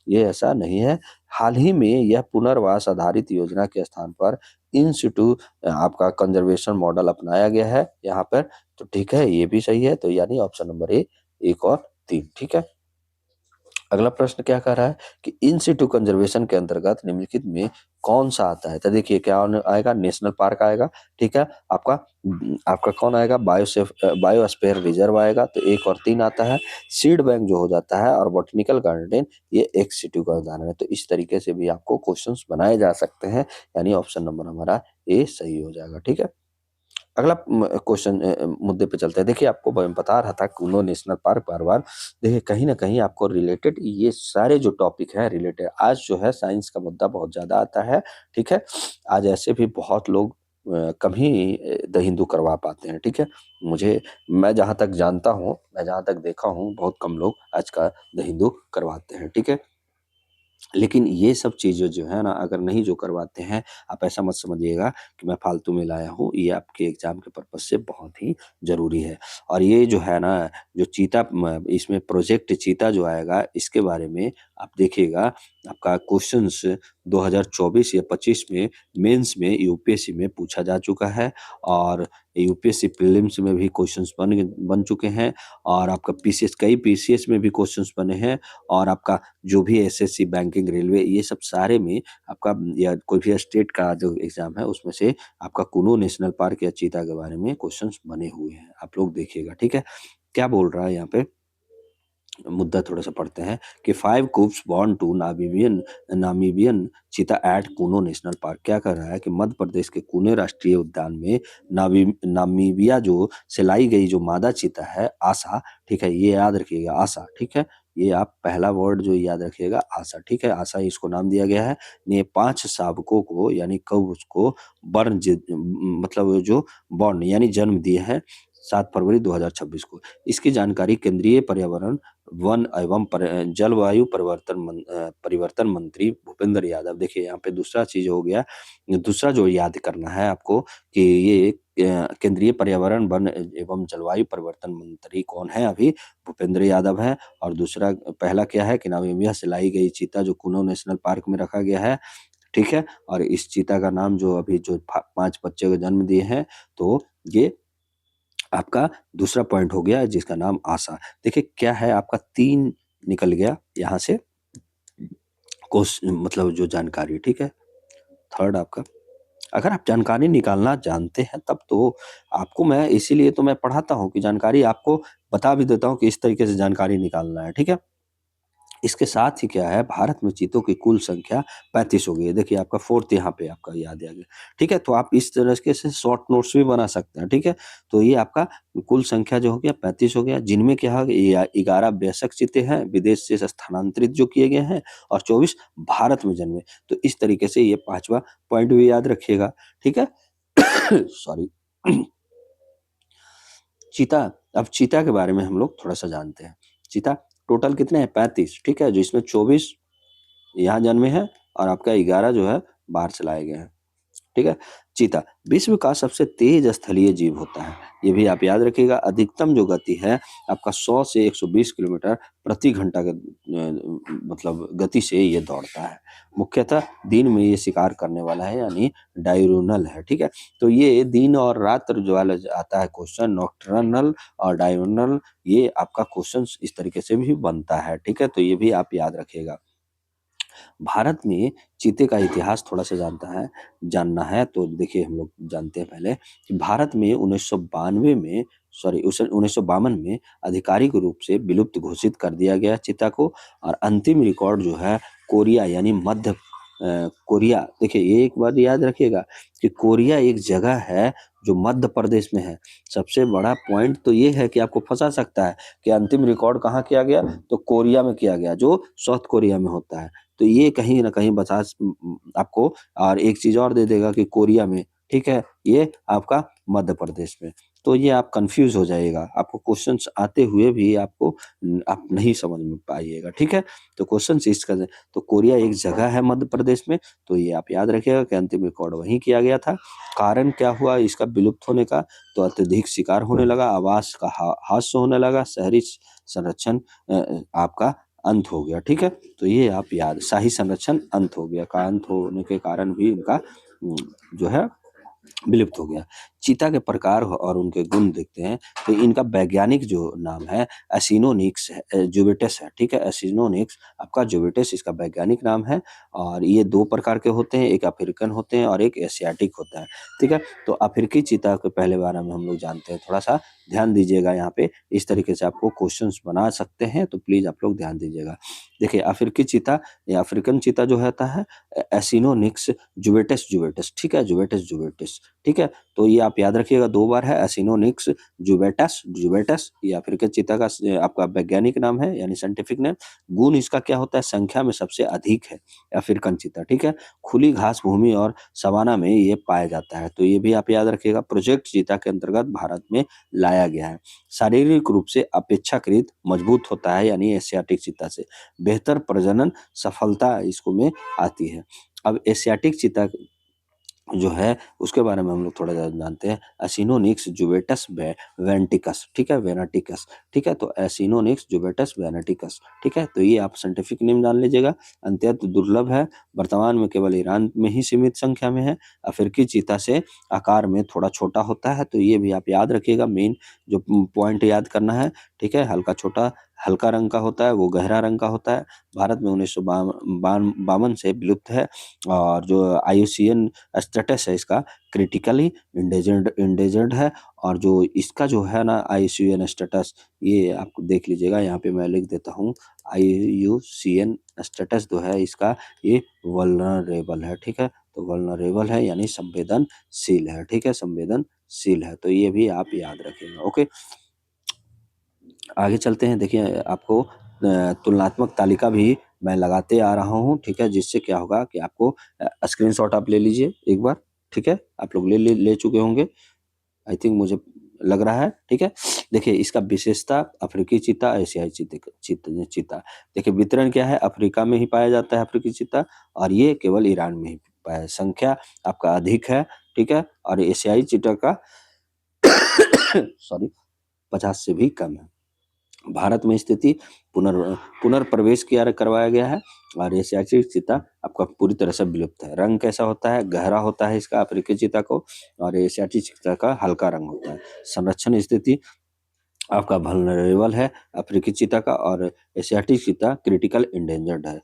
A: ये ऐसा नहीं है। हाल ही में यह पुनर्वास आधारित योजना के स्थान पर इन सिटू आपका कंजर्वेशन मॉडल अपनाया गया है यहाँ पर, तो ठीक है, ये भी सही है। तो यानी ऑप्शन नंबर ए, 1 और 3, ठीक है? अगला प्रश्न क्या कह रहा है कि इन सिटू कंजर्वेशन के अंतर्गत निम्नलिखित में कौन सा आता है? तो देखिए क्या आएगा, नेशनल पार्क आएगा, ठीक है? आपका कौन आएगा, बायोस्फीयर रिजर्व आएगा, तो 1 और 3 आता है। सीड बैंक जो हो जाता है और बॉटनिकल गार्डन, ये एक सिटू का उदाहरण है। तो इस तरीके से भी आपको क्वेश्चंस बनाए जा सकते हैं, यानी ऑप्शन नंबर हमारा ए सही हो जाएगा, ठीक है? अगला क्वेश्चन मुद्दे पे चलते हैं। देखिए आपको मैं बता रहा था कूनो नेशनल पार्क बार-बार, देखिए कहीं न कहीं आपको रिलेटेड ये सारे जो टॉपिक हैं रिलेटेड, आज जो है साइंस का मुद्दा बहुत ज़्यादा आता है, ठीक है? आज ऐसे भी बहुत लोग कम ही द हिंदू करवा पाते हैं, ठीक है? मैं जहाँ तक जानता हूँ, मैं जहाँ तक देखा हूँ, बहुत कम लोग आज का द हिंदू करवाते हैं, ठीक है? लेकिन ये सब चीज़ें जो है ना, अगर नहीं जो करवाते हैं, आप ऐसा मत समझिएगा कि मैं फालतू में लाया हूँ, ये आपके एग्ज़ाम के पर्पज़ से बहुत ही ज़रूरी है। और ये जो है ना, जो चीता इसमें प्रोजेक्ट चीता जो आएगा, इसके बारे में आप देखिएगा, आपका क्वेश्चंस 2024 या 25 में मेंस में यूपीएससी में पूछा जा चुका है, और यूपीएससी प्रीलिम्स में भी क्वेश्चंस बन चुके हैं, और आपका पीसीएस, कई पीसीएस में भी क्वेश्चंस बने हैं, और आपका जो भी एसएससी, बैंकिंग, रेलवे, ये सब सारे में आपका या कोई भी स्टेट का जो एग्ज़ाम है उसमें से आपका कुनो नेशनल पार्क या चीता के बारे में क्वेश्चंस बने हुए हैं। आप लोग देखिएगा, ठीक है? क्या बोल रहा है यहाँ पे? मुद्दा थोड़ा-सा पढ़ते हैं कि 5 कूब्स बोर्न टू नामीबियन चीता एट कूनो नेशनल पार्क। क्या कह रहा है कि मध्य प्रदेश के कुने राष्ट्रीय उद्यान में नामीबिया जो से लाई गई जो मादा चीता है आशा, ठीक है? ये याद रखिएगा, आशा, ठीक है? ये आप पहला वर्ड जो याद रखिएगा, आशा, ठीक है? आशा इसको नाम दिया गया है। ने 5 शावकों को यानी कव्स को मतलब जो बॉर्न यानी जन्म दिए हैं 7 फरवरी 2026 को। इसकी जानकारी केंद्रीय पर्यावरण, वन एवं जलवायु परिवर्तन मंत्री भूपेंद्र यादव, देखिए यहाँ पे दूसरा चीज हो गया, दूसरा जो याद करना है आपको कि ये केंद्रीय पर्यावरण, वन एवं जलवायु परिवर्तन मंत्री कौन है अभी, भूपेंद्र यादव है। और दूसरा, पहला क्या है कि नामीबिया से लाई गई चीता जो कुनो नेशनल पार्क में रखा गया है, ठीक है? और इस चीता का नाम जो अभी जो 5 बच्चे को जन्म दिए हैं, तो ये आपका दूसरा पॉइंट हो गया जिसका नाम आशा। देखिए क्या है, आपका 3 निकल गया यहाँ से मतलब जो जानकारी, ठीक है? थर्ड आपका, अगर आप जानकारी निकालना जानते हैं तब तो आपको मैं इसीलिए तो मैं पढ़ाता हूँ कि जानकारी आपको बता भी देता हूँ कि इस तरीके से जानकारी निकालना है, ठीक है? इसके साथ ही क्या है, भारत में चीतों की कुल संख्या 35 हो गई है। देखिए आपका 4th यहाँ पे आपका याद आ गया, ठीक है? तो आप इस तरीके से शॉर्ट नोट्स भी बना सकते हैं, ठीक है? तो ये आपका कुल संख्या जो हो गया 35 हो गया, जिनमें क्या है, 11 वयस्क चीते हैं, विदेश से स्थानांतरित जो किए गए हैं, और 24 भारत में जन्मे। तो इस तरीके से ये 5वां पॉइंट भी याद रखिएगा, ठीक है? सॉरी। चीता, अब चीता के बारे में हम लोग थोड़ा-सा जानते हैं। चीता टोटल कितने हैं? 35, ठीक है? जिसमें 24 यहाँ जन्मे हैं, और आपका 11 जो है बाहर से लाए गए हैं, ठीक है? चीता विश्व का सबसे तेज स्थलीय जीव होता है, ये भी आप याद रखिएगा। अधिकतम जो गति है आपका 100 से 120 किलोमीटर प्रति घंटा के मतलब गति से ये दौड़ता है। मुख्यतः दिन में ये शिकार करने वाला है, यानी डायurnal है, ठीक है? तो ये दिन और रात जो वाला आता है क्वेश्चन, नॉकटर्नल और डायurnal, ये आपका क्वेश्चन इस तरीके से भी बनता है, ठीक है? तो ये भी आप याद रखिएगा। भारत में चीते का इतिहास थोड़ा-सा जानना है, तो देखिए हम लोग जानते हैं पहले कि भारत में 1992 में, सॉरी, उस 1952 में आधिकारिक रूप से विलुप्त घोषित कर दिया गया चीता को, और अंतिम रिकॉर्ड जो है कोरिया यानी मध्य कोरिया, देखिए ये एक बात याद रखिएगा कि कोरिया एक जगह है जो मध्य प्रदेश में है। सबसे बड़ा पॉइंट तो ये है कि आपको फंसा सकता है कि अंतिम रिकॉर्ड कहाँ किया गया, तो कोरिया में किया गया, जो साउथ कोरिया में होता है। तो ये कहीं ना कहीं आपको, और एक चीज और दे देगा कि कोरिया में, ठीक है, ये आपका मध्य प्रदेश में। तो ये आप कंफ्यूज हो जाइएगा, आपको क्वेश्चंस आते हुए भी आप नहीं समझ में पाइएगा, ठीक है। तो क्वेश्चन इसका, तो कोरिया एक जगह है मध्य प्रदेश में, तो ये आप याद रखिएगा कि अंतिम रिकॉर्ड वहीं किया गया था। कारण क्या हुआ इसका विलुप्त होने का, तो अत्यधिक शिकार होने लगा, आवास का ह्रास होने लगा, शहरी संरक्षण आपका अंत हो गया, ठीक है। तो ये आप याद, शाही संरक्षण अंत हो गया, का अंत होने के कारण भी इनका जो है विलुप्त हो गया। चीता के प्रकार और उनके गुण देखते हैं, तो इनका वैज्ञानिक जो नाम है एसिनोनिक्स जुवेटस है, ठीक है। एसिनोनिक्स आपका जुवेटस इसका वैज्ञानिक नाम है। और ये दो प्रकार के होते हैं, एक अफ्रीकन होते हैं और एक एशियाटिक होता है, ठीक है। तो अफ्रीकी चीता के पहले बारे में हम लोग जानते हैं, थोड़ा सा ध्यान दीजिएगा यहाँ पे, इस तरीके से आपको क्वेश्चंस बना सकते हैं, तो प्लीज आप लोग ध्यान दीजिएगा। देखिए अफ्रीकी चीता या अफ्रीकन चीता जो होता है एसिनोनिक्स जुवेटस जुवेटस, ठीक है, जुवेटस जुवेटस, ठीक है। तो ये आप याद रखिएगा, दो बार है, एसिनोनिक्स जुवेटस जुवेटस, ये अफ्रीकन चीता का आपका वैज्ञानिक नाम है, यानी साइंटिफिक नेम। गुण इसका क्या होता है, संख्या में सबसे अधिक है अफ्रीकन चीता, ठीक है। खुली घास भूमि और सवाना में ये पाया जाता है, तो ये भी आप याद रखिएगा। प्रोजेक्ट चीता के अंतर्गत भारत में लाया गया है। शारीरिक रूप से अपेक्षाकृत मजबूत होता है, यानी एशियाटिक चीता से बेहतर प्रजनन सफलता इसको में आती है। अब एशियाटिक चीता जो है उसके बारे में हम लोग थोड़ा ज़्यादा जानते हैं। एसिनोनिक्स जुवेटस वेंटिकस, ठीक है, वेनाटिकस, ठीक है। तो एसिनोनिक्स जुवेटस वेनाटिकस, ठीक है। तो ये आप साइंटिफिक नेम जान लीजिएगा। अत्यंत दुर्लभ है, वर्तमान में केवल ईरान में ही सीमित संख्या में है। अफ्रीकी चीता से आकार में थोड़ा छोटा होता है, तो ये भी आप याद रखिएगा। मेन जो पॉइंट याद करना है, ठीक है, हल्का छोटा, हल्का रंग का होता है, वो गहरा रंग का होता है। भारत में 1952 से विलुप्त है। और जो IUCN स्टेटस है इसका क्रिटिकली इंडेंजर्ड है। और जो इसका जो है ना IUCN स्टेटस, ये आप देख लीजिएगा, यहाँ पे मैं लिख देता हूँ। IUCN स्टेटस जो है इसका, ये वल्नरेबल है, ठीक है। तो वल्नरेबल है यानी संवेदनशील है, ठीक है, संवेदनशील है। तो ये भी आप याद रखेंगे, ओके। आगे चलते हैं। देखिए आपको तुलनात्मक तालिका भी मैं लगाते आ रहा हूँ, ठीक है, जिससे क्या होगा कि आपको स्क्रीनशॉट आप ले लीजिए एक बार, ठीक है। आप लोग ले चुके होंगे, आई थिंक, मुझे लग रहा है, ठीक है। देखिए इसका विशेषता, अफ्रीकी चीता, एशियाई चीता। देखिए वितरण क्या है, अफ्रीका में ही पाया जाता है अफ्रीकी चीता, और ये केवल ईरान में ही पाया, संख्या आपका अधिक है, ठीक है। और एशियाई चीता का सॉरी 50 से भी कम है। भारत में स्थिति पुनर्प्रवेश किया करवाया गया है। और एशियाटिक चीता आपका पूरी तरह से विलुप्त है। रंग कैसा होता है, गहरा होता है इसका अफ्रीकी चीता को, और एशियाटिक चीता का हल्का रंग होता है। संरक्षण स्थिति आपका वल्नरेबल है अफ्रीकी चीता का, और एशियाटिक चीता क्रिटिकल इंडेंजर्ड है,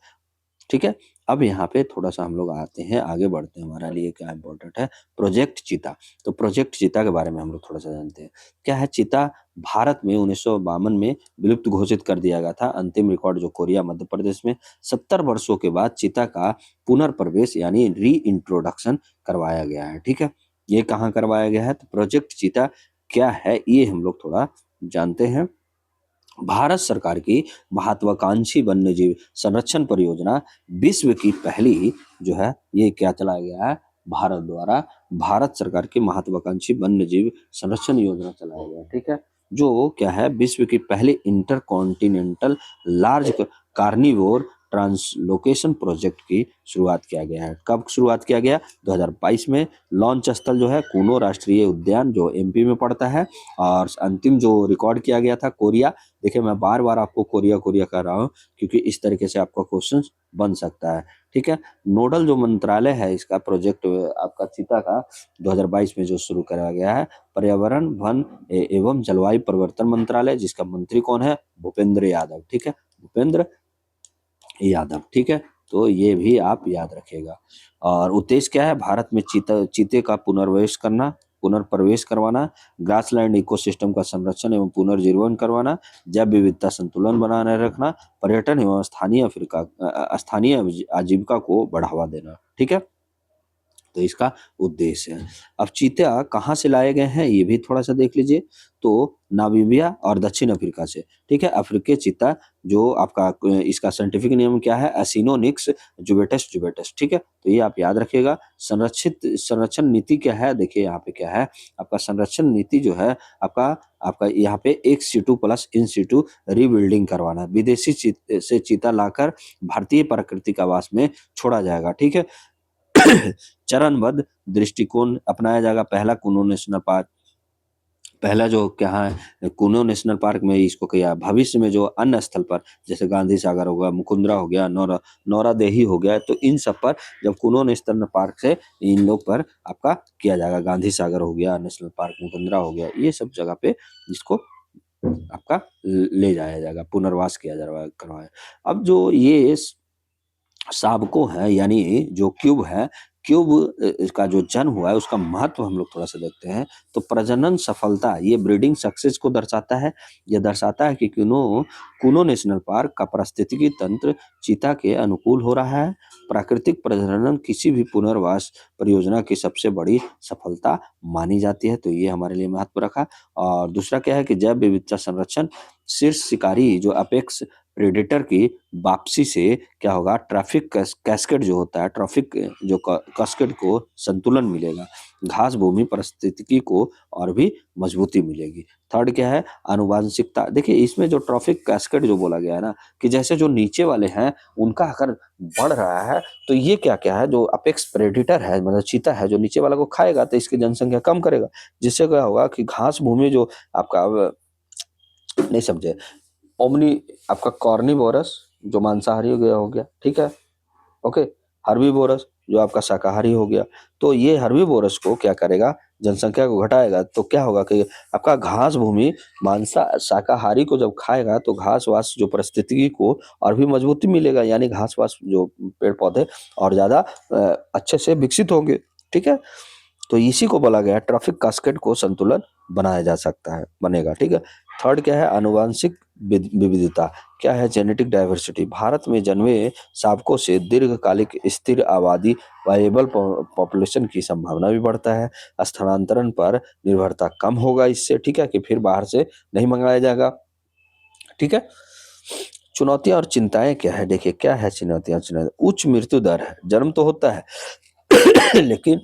A: ठीक है। अब यहाँ पे थोड़ा सा हम लोग आते हैं, आगे बढ़ते हैं, हमारे लिए क्या इंपॉर्टेंट है, प्रोजेक्ट चीता। तो प्रोजेक्ट चीता के बारे में हम लोग थोड़ा सा जानते हैं। क्या है, चीता भारत में 1952 में विलुप्त घोषित कर दिया गया था। अंतिम रिकॉर्ड जो कोरिया मध्य प्रदेश में 70 वर्षों के बाद चीता का पुनर्प्रवेश यानी री इंट्रोडक्शन करवाया गया है, ठीक है। ये कहाँ करवाया गया है, तो प्रोजेक्ट चीता क्या है ये हम लोग थोड़ा जानते हैं। भारत सरकार की महत्वाकांक्षी वन्यजीव संरक्षण परियोजना विश्व की पहली जो है, ये क्या चलाया गया है, भारत द्वारा, भारत सरकार की महत्वाकांक्षी वन्यजीव संरक्षण योजना चलाया गया, ठीक है। जो क्या है, विश्व की पहली intercontinental large carnivore translocation project की शुरुआत किया गया है। कब शुरुआत किया गया, 2022 में। लॉन्च स्थल जो है कूनो राष्ट्रीय उद्यान जो MP में पड़ता है। और अंतिम जो रिकॉर्ड किया गया था कोरिया। देखिए मैं बार बार आपको कोरिया कोरिया कर रहा हूँ, क्योंकि इस तरीके से आपका क्वेश्चन बन सकता है, ठीक है। नोडल जो मंत्रालय है इसका प्रोजेक्ट आपका चीता का 2022 में जो शुरू कराया गया है, पर्यावरण वन एवं जलवायु परिवर्तन मंत्रालय, जिसका मंत्री कौन है, भूपेंद्र यादव, ठीक है, भूपेंद्र यादव, ठीक है। तो ये भी आप याद रखिएगा। और उद्देश्य क्या है, भारत में चीते का पुनर्प्रवेश करवाना, ग्रासलैंड इकोसिस्टम का संरक्षण एवं पुनर्जीवन करवाना, जैव विविधता संतुलन बनाए रखना, पर्यटन एवं स्थानीय आजीविका को बढ़ावा देना, ठीक है। तो इसका उद्देश्य है। अब चीता कहाँ से लाए गए हैं ये भी थोड़ा-सा देख लीजिए। तो नामीबिया और दक्षिण अफ्रीका से, ठीक है? अफ्रीकी चीता जो आपका इसका साइंटिफिक नेम क्या है? एसिनोनिक्स जुवेटस जुवेटस, ठीक है? तो ये आप याद रखिएगा। संरक्षण नीति क्या है? देखिए यहाँ पे क्या है, आपका संरक्षण नीति जो है आपका आपका यहाँ पे एक्स सिटू प्लस इन सिटू रीबिल्डिंग करवाना है। विदेशी से चीता लाकर भारतीय प्राकृतिक आवास में छोड़ा जाएगा, ठीक है? चरणबद्ध दृष्टिकोण अपनाया जाएगा। पहला कुनो नेशनल पार्क, पहला जो क्या है कुनो नेशनल पार्क में इसको किया। भविष्य में जो अन्य स्थल पर जैसे गांधी सागर हो गया, मुकुंदरा हो गया, नौरादेही हो गया, तो इन सब पर जब कुनो नेशनल पार्क से इन लोग पर आपका किया जाएगा। गांधी सागर हो गया नेशनल पार्क, मुकुंदरा हो गया, ये सब जगह पे इसको आपका ले जाया जाएगा, पुनर्वास किया जाएगा करवाया। अब जो ये साबको है यानी जो क्यूब है, क्यूब का जो जन्म हुआ है उसका महत्व हम लोग थोड़ा-सा देखते हैं। तो प्रजनन सफलता ये ब्रीडिंग सक्सेस को दर्शाता है। ये दर्शाता है कि कुनो नेशनल पार्क का पारिस्थितिकी तंत्र चीता के अनुकूल हो रहा है। प्राकृतिक प्रजनन किसी भी पुनर्वास परियोजना की सबसे बड़ी सफलता मानी जाती है, तो ये हमारे लिए महत्व रखा। और दूसरा क्या है कि जैव विविधता संरक्षण, शीर्ष शिकारी जो अपेक्स प्रेडेटर की वापसी से क्या होगा, ट्रैफिक कैस्केड जो होता है, ट्रैफिक जो कैस्केड को संतुलन मिलेगा। घास भूमि पारिस्थितिकी को और भी मजबूती मिलेगी। थर्ड क्या है, आनुवांशिकता। देखिए इसमें जो ट्रैफिक कैस्केड जो बोला गया है ना, कि जैसे जो नीचे वाले हैं उनका अगर बढ़ रहा है तो ये क्या क्या है, जो अपेक्स प्रेडेटर है मतलब चीता है जो नीचे वाला को खाएगा तो इसकी जनसंख्या कम करेगा, जिससे क्या होगा कि घास भूमि जो आपका नहीं समझे, ओमनी आपका कॉर्निवोरस जो मांसाहारी हो गया, ठीक है? ओके। हर्बीवोरस जो आपका शाकाहारी हो गया। तो ये हर्बीवोरस को क्या करेगा, जनसंख्या को घटाएगा, तो क्या होगा कि आपका घास भूमि मांसा शाकाहारी को जब खाएगा तो घास-वास जो पारिस्थितिकी को और भी मजबूती मिलेगा, यानी घास-वास जो पेड़-पौधे और ज़्यादा अच्छे से विकसित होंगे, ठीक है? तो इसी को बोला गया है ट्रैफिक कास्केड को संतुलन बनाया जा सकता है, बनेगा, ठीक है? थर्ड क्या है, आनुवांशिक विविधता। क्या है, जेनेटिक डाइवर्सिटी। भारत में जन्मे शावकों से दीर्घकालिक स्थिर आबादी वायबल पॉपुलेशन की संभावना भी बढ़ता है। स्थानांतरण पर निर्भरता कम होगा इससे, ठीक है? कि फिर बाहर से नहीं मंगाया जाएगा, ठीक है? चुनौतियां और चिंताएं क्या है, देखिए क्या है चुनौतियां चुनौतियां, उच्च मृत्यु दर है, जन्म तो होता है लेकिन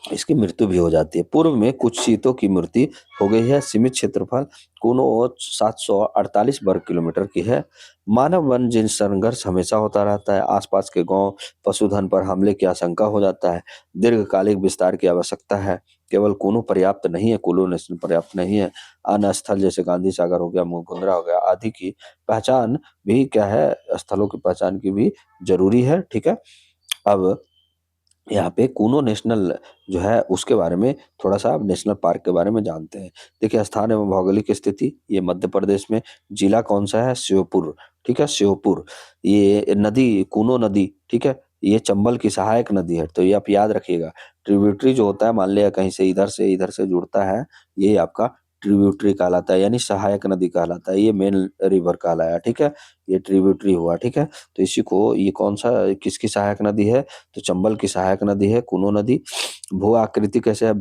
A: इसकी मृत्यु भी हो जाती है। पूर्व में कुछ चीतों की मृत्यु हो गई है। सीमित क्षेत्रफल कुनो 748 वर्ग किलोमीटर की है। मानव वन जिन संघर्ष हमेशा होता रहता है। आसपास के गांव पशुधन पर हमले की आशंका हो जाता है। दीर्घकालिक विस्तार की आवश्यकता है। केवल कुनो पर्याप्त नहीं है, कुल्लू नेशनल पर्याप्त नहीं है। अन्य स्थल जैसे गांधी सागर हो गया, मुकुंदरा हो गया आदि की पहचान भी क्या है, स्थलों की पहचान की भी जरूरी है, ठीक है? अब यहाँ पे कूनो नेशनल जो है उसके बारे में थोड़ा-सा नेशनल पार्क के बारे में जानते हैं। देखिए स्थान एवं भौगोलिक स्थिति, ये मध्य प्रदेश में। जिला कौन-सा है? श्योपुर, ठीक है? श्योपुर। ये नदी कूनो नदी, ठीक है? ये चंबल की सहायक नदी है, तो ये आप याद रखिएगा। ट्रिब्यूटरी जो होता है, मान लिया कहीं से इधर से जुड़ता है, ये आपका ट्रिब्यूटरी कहलाता है, यानी सहायक नदी कहलाता है। ये मेन रिवर कहलाया, ठीक है? ये ट्रिब्यूटरी हुआ, ठीक है? तो इसी को ये कौन-सा किसकी सहायक नदी है? तो चंबल की सहायक नदी है कूनो नदी। भू आकृति कैसे है,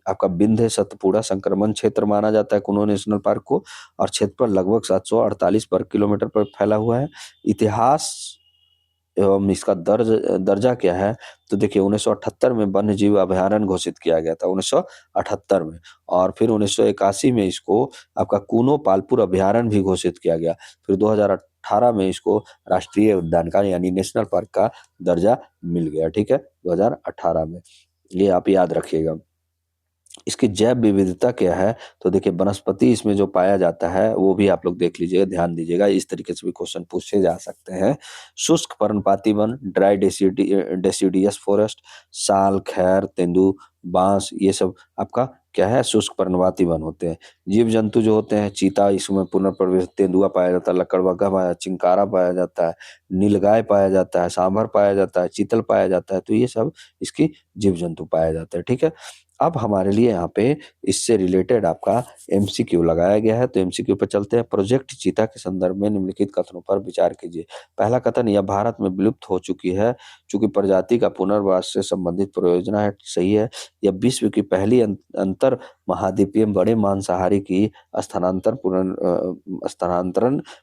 A: आपका विंध्य सतपुड़ा संक्रमण क्षेत्र माना जाता है कूनो नेशनल पार्क को, और क्षेत्रफल लगभग 748 वर्ग किलोमीटर पर फैला हुआ है। इतिहास एवं इसका दर्जा क्या है, तो देखिए 1978 में वन्य जीव अभयारण्य घोषित किया गया था, 1978 में। और फिर 1981 में इसको आपका कूनो पालपुर अभयारण्य भी घोषित किया गया। फिर 2018 में इसको राष्ट्रीय उद्यान का यानी नेशनल पार्क का दर्जा मिल गया, ठीक है? 2018 में। ये आप याद रखिएगा। इसकी जैव विविधता क्या है, तो देखिए वनस्पति इसमें जो पाया जाता है वो भी आप लोग देख लीजिएगा, ध्यान दीजिएगा, इस तरीके से भी क्वेश्चन पूछे जा सकते हैं। शुष्क पर्णपाती वन, ड्राई डेसिडियस फॉरेस्ट, साल, खैर, तेंदू, बांस, ये सब आपका क्या है, शुष्क पर्णपाती वन होते हैं। जीव जंतु जो होते हैं, चीता इसमें पुनर्प्रवेश, तेंदुआ पाया जाता है, लकड़बग्घा पाया, चिंकारा पाया जाता है, नीलगाय पाया जाता है, सांभर पाया जाता है, चीतल पाया जाता है, तो ये सब इसकी जीव जंतु पाया जाता है, ठीक है? अब हमारे लिए यहाँ पे इससे रिलेटेड आपका एमसीक्यू लगाया गया है, तो एमसीक्यू पे चलते हैं। प्रोजेक्ट चीता के संदर्भ में निम्नलिखित कथनों पर विचार कीजिए। पहला कथन, यह भारत में विलुप्त हो चुकी है चूंकि प्रजाति का पुनर्वास से संबंधित परियोजना है। सही है। यह विश्व की पहली अंतर महाद्वीपीय बड़े मांसाहारी की स्थानांतरण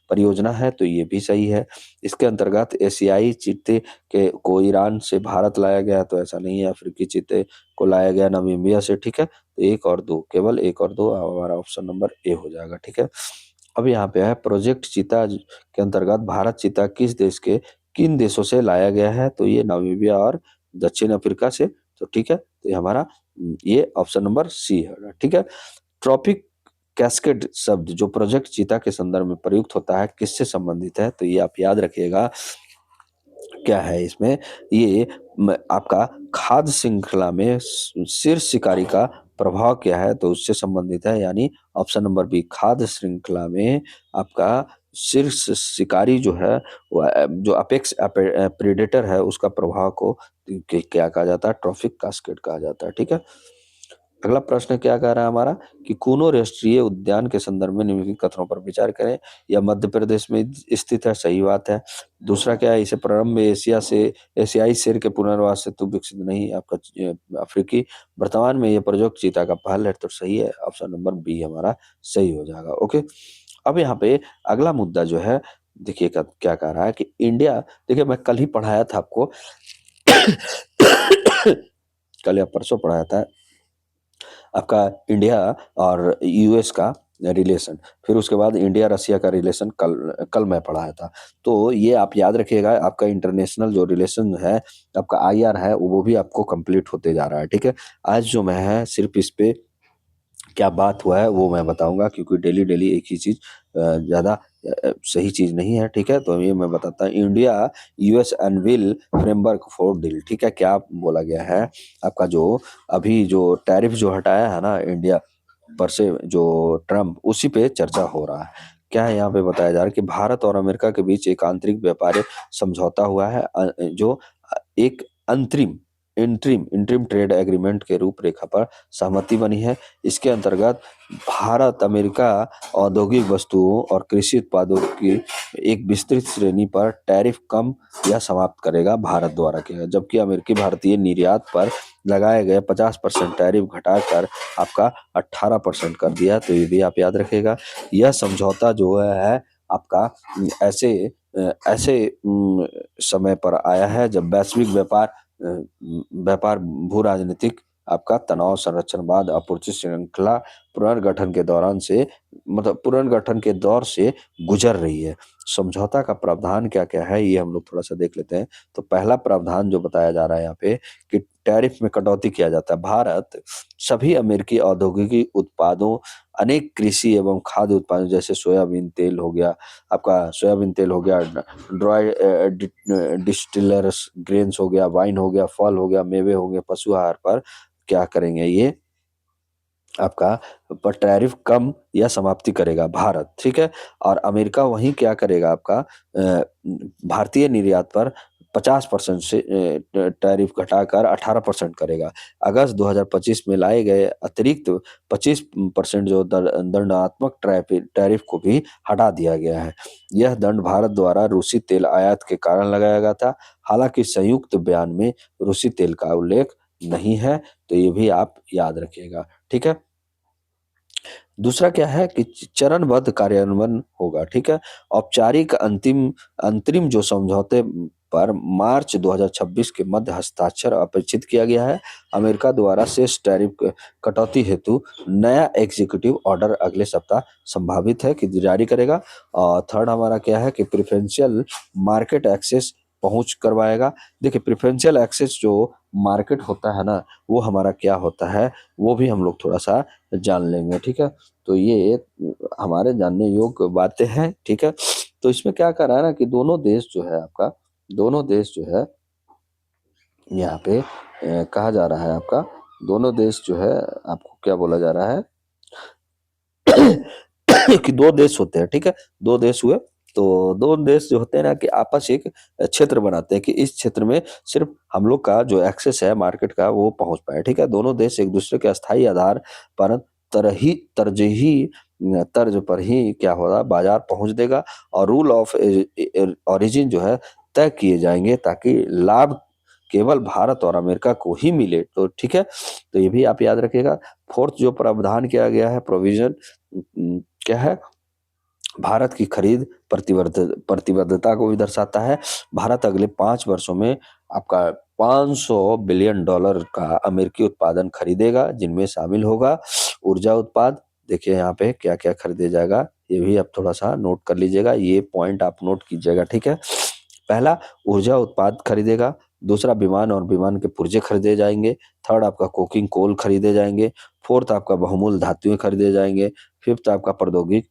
A: परियोजना है, तो ये भी सही है। इसके अंतर्गत एशियाई चीते के को ईरान से भारत लाया गया, तो ऐसा नहीं है। अफ्रीकी चीते को लाया गया नामीबिया से। ठीक है, तो एक और दो, केवल एक और दो, हमारा ऑप्शन नंबर ए हो जाएगा। ठीक है। अब यहाँ पे है प्रोजेक्ट चीता के अंतर्गत भारत चीता किस देश के किन देशों से लाया गया है, तो ये नामीबिया और दक्षिण अफ्रीका से। तो ठीक है, तो ये हमारा ये ऑप्शन नंबर सी है। ठीक है। ट्रॉपिक कैस्केड शब्द जो प्रोजेक्ट चीता के संदर्भ में प्रयुक्त होता है किससे संबंधित है, तो ये आप याद रखिएगा क्या है इसमें। ये आपका खाद्य श्रृंखला में शीर्ष शिकारी का प्रभाव क्या है, तो उससे संबंधित है, यानी ऑप्शन नंबर बी। खाद्य श्रृंखला में आपका शीर्ष शिकारी जो है जो अपेक्स प्रेडेटर है उसका प्रभाव को क्या कहा जाता है, ट्रॉफिक कास्केड कहा जाता है। ठीक है। अगला प्रश्न क्या कह रहा है हमारा कि कूनो राष्ट्रीय उद्यान के संदर्भ में निम्नलिखित कथनों पर विचार करें। यह मध्य प्रदेश में स्थित है, सही बात है। दूसरा क्या है, इसे प्रारंभ में एशियाई शेर के पुनर्वास से तो विकसित नहीं, आपका अफ्रीकी। वर्तमान में यह प्रोजेक्ट चीता का पहल है, तो सही है। ऑप्शन नंबर बी हमारा सही हो जाएगा। ओके। अब यहाँ पे अगला मुद्दा जो है, देखिए क्या कह रहा है कि इंडिया, देखिए मैं कल ही पढ़ाया था आपको कल या परसों पढ़ाया था आपका इंडिया और यूएस का रिलेशन, फिर उसके बाद इंडिया रसिया का रिलेशन कल कल मैं पढ़ाया था। तो ये आप याद रखिएगा, आपका इंटरनेशनल जो रिलेशन है, आपका आईआर है, वो भी आपको कंप्लीट होते जा रहा है। ठीक है। आज जो मैं है सिर्फ इस पे क्या बात हुआ है वो मैं बताऊंगा, क्योंकि डेली डेली एक ही चीज ज्यादा सही चीज नहीं है। ठीक है, तो ये मैं बताता हूँ। India US unveil framework for deal. ठीक है, क्या बोला गया है आपका, जो अभी जो टैरिफ जो हटाया है ना इंडिया पर से जो ट्रम्प, उसी पे चर्चा हो रहा है। क्या है यहाँ पे बताया जा रहा है कि भारत और अमेरिका के बीच एक आंतरिक व्यापारिक समझौता हुआ है, जो एक अंतरिम इंटरिम इंटरिम ट्रेड एग्रीमेंट के रूपरेखा पर सहमति बनी है। इसके अंतर्गत भारत अमेरिका औद्योगिक वस्तुओं और कृषि उत्पादों की एक विस्तृत श्रेणी पर टैरिफ कम या समाप्त करेगा भारत द्वारा किया, जबकि अमेरिकी भारतीय निर्यात पर लगाए गए 50% टैरिफ घटाकर आपका 18% कर दिया। तो ये भी आप याद रखेगा। यह समझौता जो है आपका ऐसे ऐसे समय पर आया है जब वैश्विक व्यापार भू राजनीतिक आपका तनाव, संरचनावाद, आपूर्ति श्रृंखला पुनर्गठन के दौरान से मतलब पुनर्गठन के दौर से गुजर रही है। समझौता का प्रावधान क्या क्या है ये हम लोग थोड़ा सा देख लेते हैं। तो पहला प्रावधान जो बताया जा रहा है यहाँ पे कि टैरिफ में कटौती किया जाता है। भारत सभी अमेरिकी औद्योगिक उत्पादों, अनेक कृषि एवं खाद्य उत्पादों जैसे सोयाबीन तेल हो गया, आपका सोयाबीन तेल हो गया, ड्राई डिस्टिलर्स ग्रेन्स हो गया, वाइन हो गया, फल हो गया, मेवे हो गए, पशु आहार पर क्या करेंगे, ये आपका पर टैरिफ कम या समाप्ति करेगा भारत। ठीक है। और अमेरिका वहीं क्या करेगा आपका भारतीय निर्यात पर 50% से टैरिफ घटाकर 18% करेगा। अगस्त 2025 में लाए गए अतिरिक्त 25% जो दंडात्मक टैरिफ को भी हटा दिया गया है। यह दंड भारत द्वारा रूसी तेल आयात के कारण लगाया गया था। हालांकि संयुक्त बयान में रूसी तेल का उल्लेख नहीं है, तो ये भी आप याद रखिएगा। ठीक है। दूसरा क्या है कि चरणबद्ध कार्यान्वयन होगा। ठीक है। औपचारिक अंतरिम जो समझौते पर मार्च 2026 के मध्य हस्ताक्षर अपेक्षित किया गया है। अमेरिका द्वारा शेष टैरिफ कटौती हेतु नया एग्जीक्यूटिव ऑर्डर अगले सप्ताह संभावित है कि जारी करेगा। और थर्ड हमारा क्या है कि प्रेफरेंशियल मार्केट एक्सेस पहुंच करवाएगा। देखिए प्रेफरेंशियल एक्सेस जो मार्केट होता है ना, वो हमारा क्या होता है वो भी हम लोग थोड़ा सा जान लेंगे। ठीक है। तो ये हमारे जानने योग्य बातें हैं। ठीक है। तो इसमें क्या कर रहा है ना कि दोनों देश जो है आपका, दोनों देश जो है यहाँ पे कहा जा रहा है आपका, दोनों देश जो है आपको क्या बोला जा रहा है कि दो देश होते हैं। ठीक है। दो देश हुए, तो दोनों देश जो होते हैं ना कि आपस एक क्षेत्र बनाते हैं कि इस क्षेत्र में सिर्फ हम लोग का जो एक्सेस है मार्केट का वो पहुंच पाए, ठीक है। दोनों देश एक दूसरे के अस्थायी आधार पर तरजीही तर्ज पर ही क्या होगा, बाजार पहुंच देगा और रूल ऑफ ओरिजिन जो है तय किए जाएंगे ताकि लाभ केवल भारत और अमेरिका को ही मिले। तो ठीक है, तो ये भी आप याद रखिएगा। फोर्थ जो प्रावधान किया गया है प्रोविजन क्या है, भारत की खरीद प्रतिबद्धता को भी दर्शाता है। भारत अगले 5 वर्षों में आपका $500 बिलियन का अमेरिकी उत्पादन खरीदेगा, जिनमें शामिल होगा ऊर्जा उत्पाद। देखिए यहाँ पे क्या क्या खरीदे जाएगा, ये भी आप थोड़ा सा नोट कर लीजिएगा, ये पॉइंट आप नोट कीजिएगा, ठीक है। पहला, ऊर्जा उत्पाद खरीदेगा। दूसरा, विमान और विमान के पुर्जे खरीदे जाएंगे। थर्ड, आपका कोकिंग कोल खरीदे जाएंगे। फोर्थ, आपका बहुमूल्य धातुएं खरीदे जाएंगे। फिफ्थ, आपका प्रौद्योगिक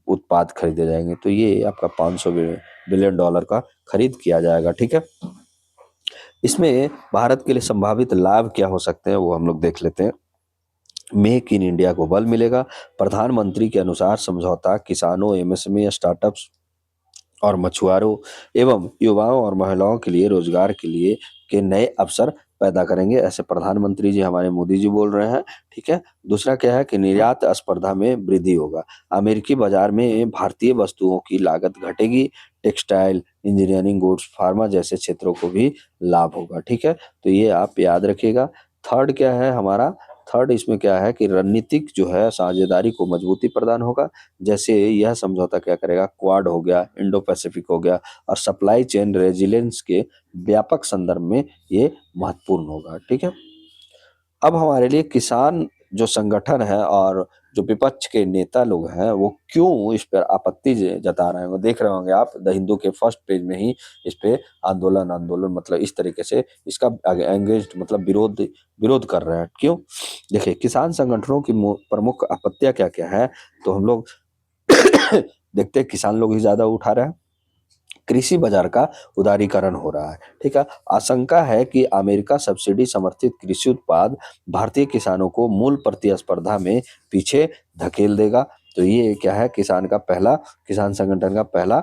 A: उत्पाद खरीदे जाएंगे। तो ये आपका $500 बिलियन का खरीद किया जाएगा, ठीक है। इसमें भारत के लिए संभावित लाभ क्या हो सकते हैं वो हम लोग देख लेते हैं। मेक इन इंडिया को बल मिलेगा। प्रधानमंत्री के अनुसार समझौता किसानों, एमएसएमई, स्टार्टअप्स और मछुआरों एवं युवाओं और महिलाओं के लिए रोजगार के लिए के नए अवसर पैदा करेंगे, ऐसे प्रधानमंत्री जी हमारे मोदी जी बोल रहे हैं, ठीक है। दूसरा क्या है कि निर्यात स्पर्धा में वृद्धि होगा। अमेरिकी बाजार में भारतीय वस्तुओं की लागत घटेगी। टेक्सटाइल, इंजीनियरिंग, गुड्स, फार्मा जैसे क्षेत्रों को भी लाभ होगा, ठीक है। तो ये आप याद रखिएगा। थर्ड क्या है हमारा, थर्ड इसमें क्या है कि रणनीतिक जो है साझेदारी को मजबूती प्रदान होगा। जैसे यह समझौता क्या करेगा, क्वाड हो गया, इंडो पैसिफिक हो गया और सप्लाई चेन रेजिलियंस के व्यापक संदर्भ में ये महत्वपूर्ण होगा, ठीक है। अब हमारे लिए किसान जो संगठन है और जो विपक्ष के नेता लोग हैं वो क्यों इस पर आपत्ति जता रहे हैं, वो देख रहे होंगे आप द हिंदू के फर्स्ट पेज में ही इस पे आंदोलन आंदोलन मतलब इस तरीके से इसका एंगेज मतलब विरोध विरोध कर रहे हैं। क्यों, देखिए किसान संगठनों की प्रमुख आपत्तियां क्या क्या है, तो हम लोग देखते हैं किसान लोग ही ज्यादा उठा रहे हैं। कृषि बाजार का उदारीकरण हो रहा है, ठीक है। आशंका है कि अमेरिका सब्सिडी समर्थित कृषि उत्पाद भारतीय किसानों को मूल प्रतिस्पर्धा में पीछे धकेल देगा। तो ये क्या है, किसान संगठन का पहला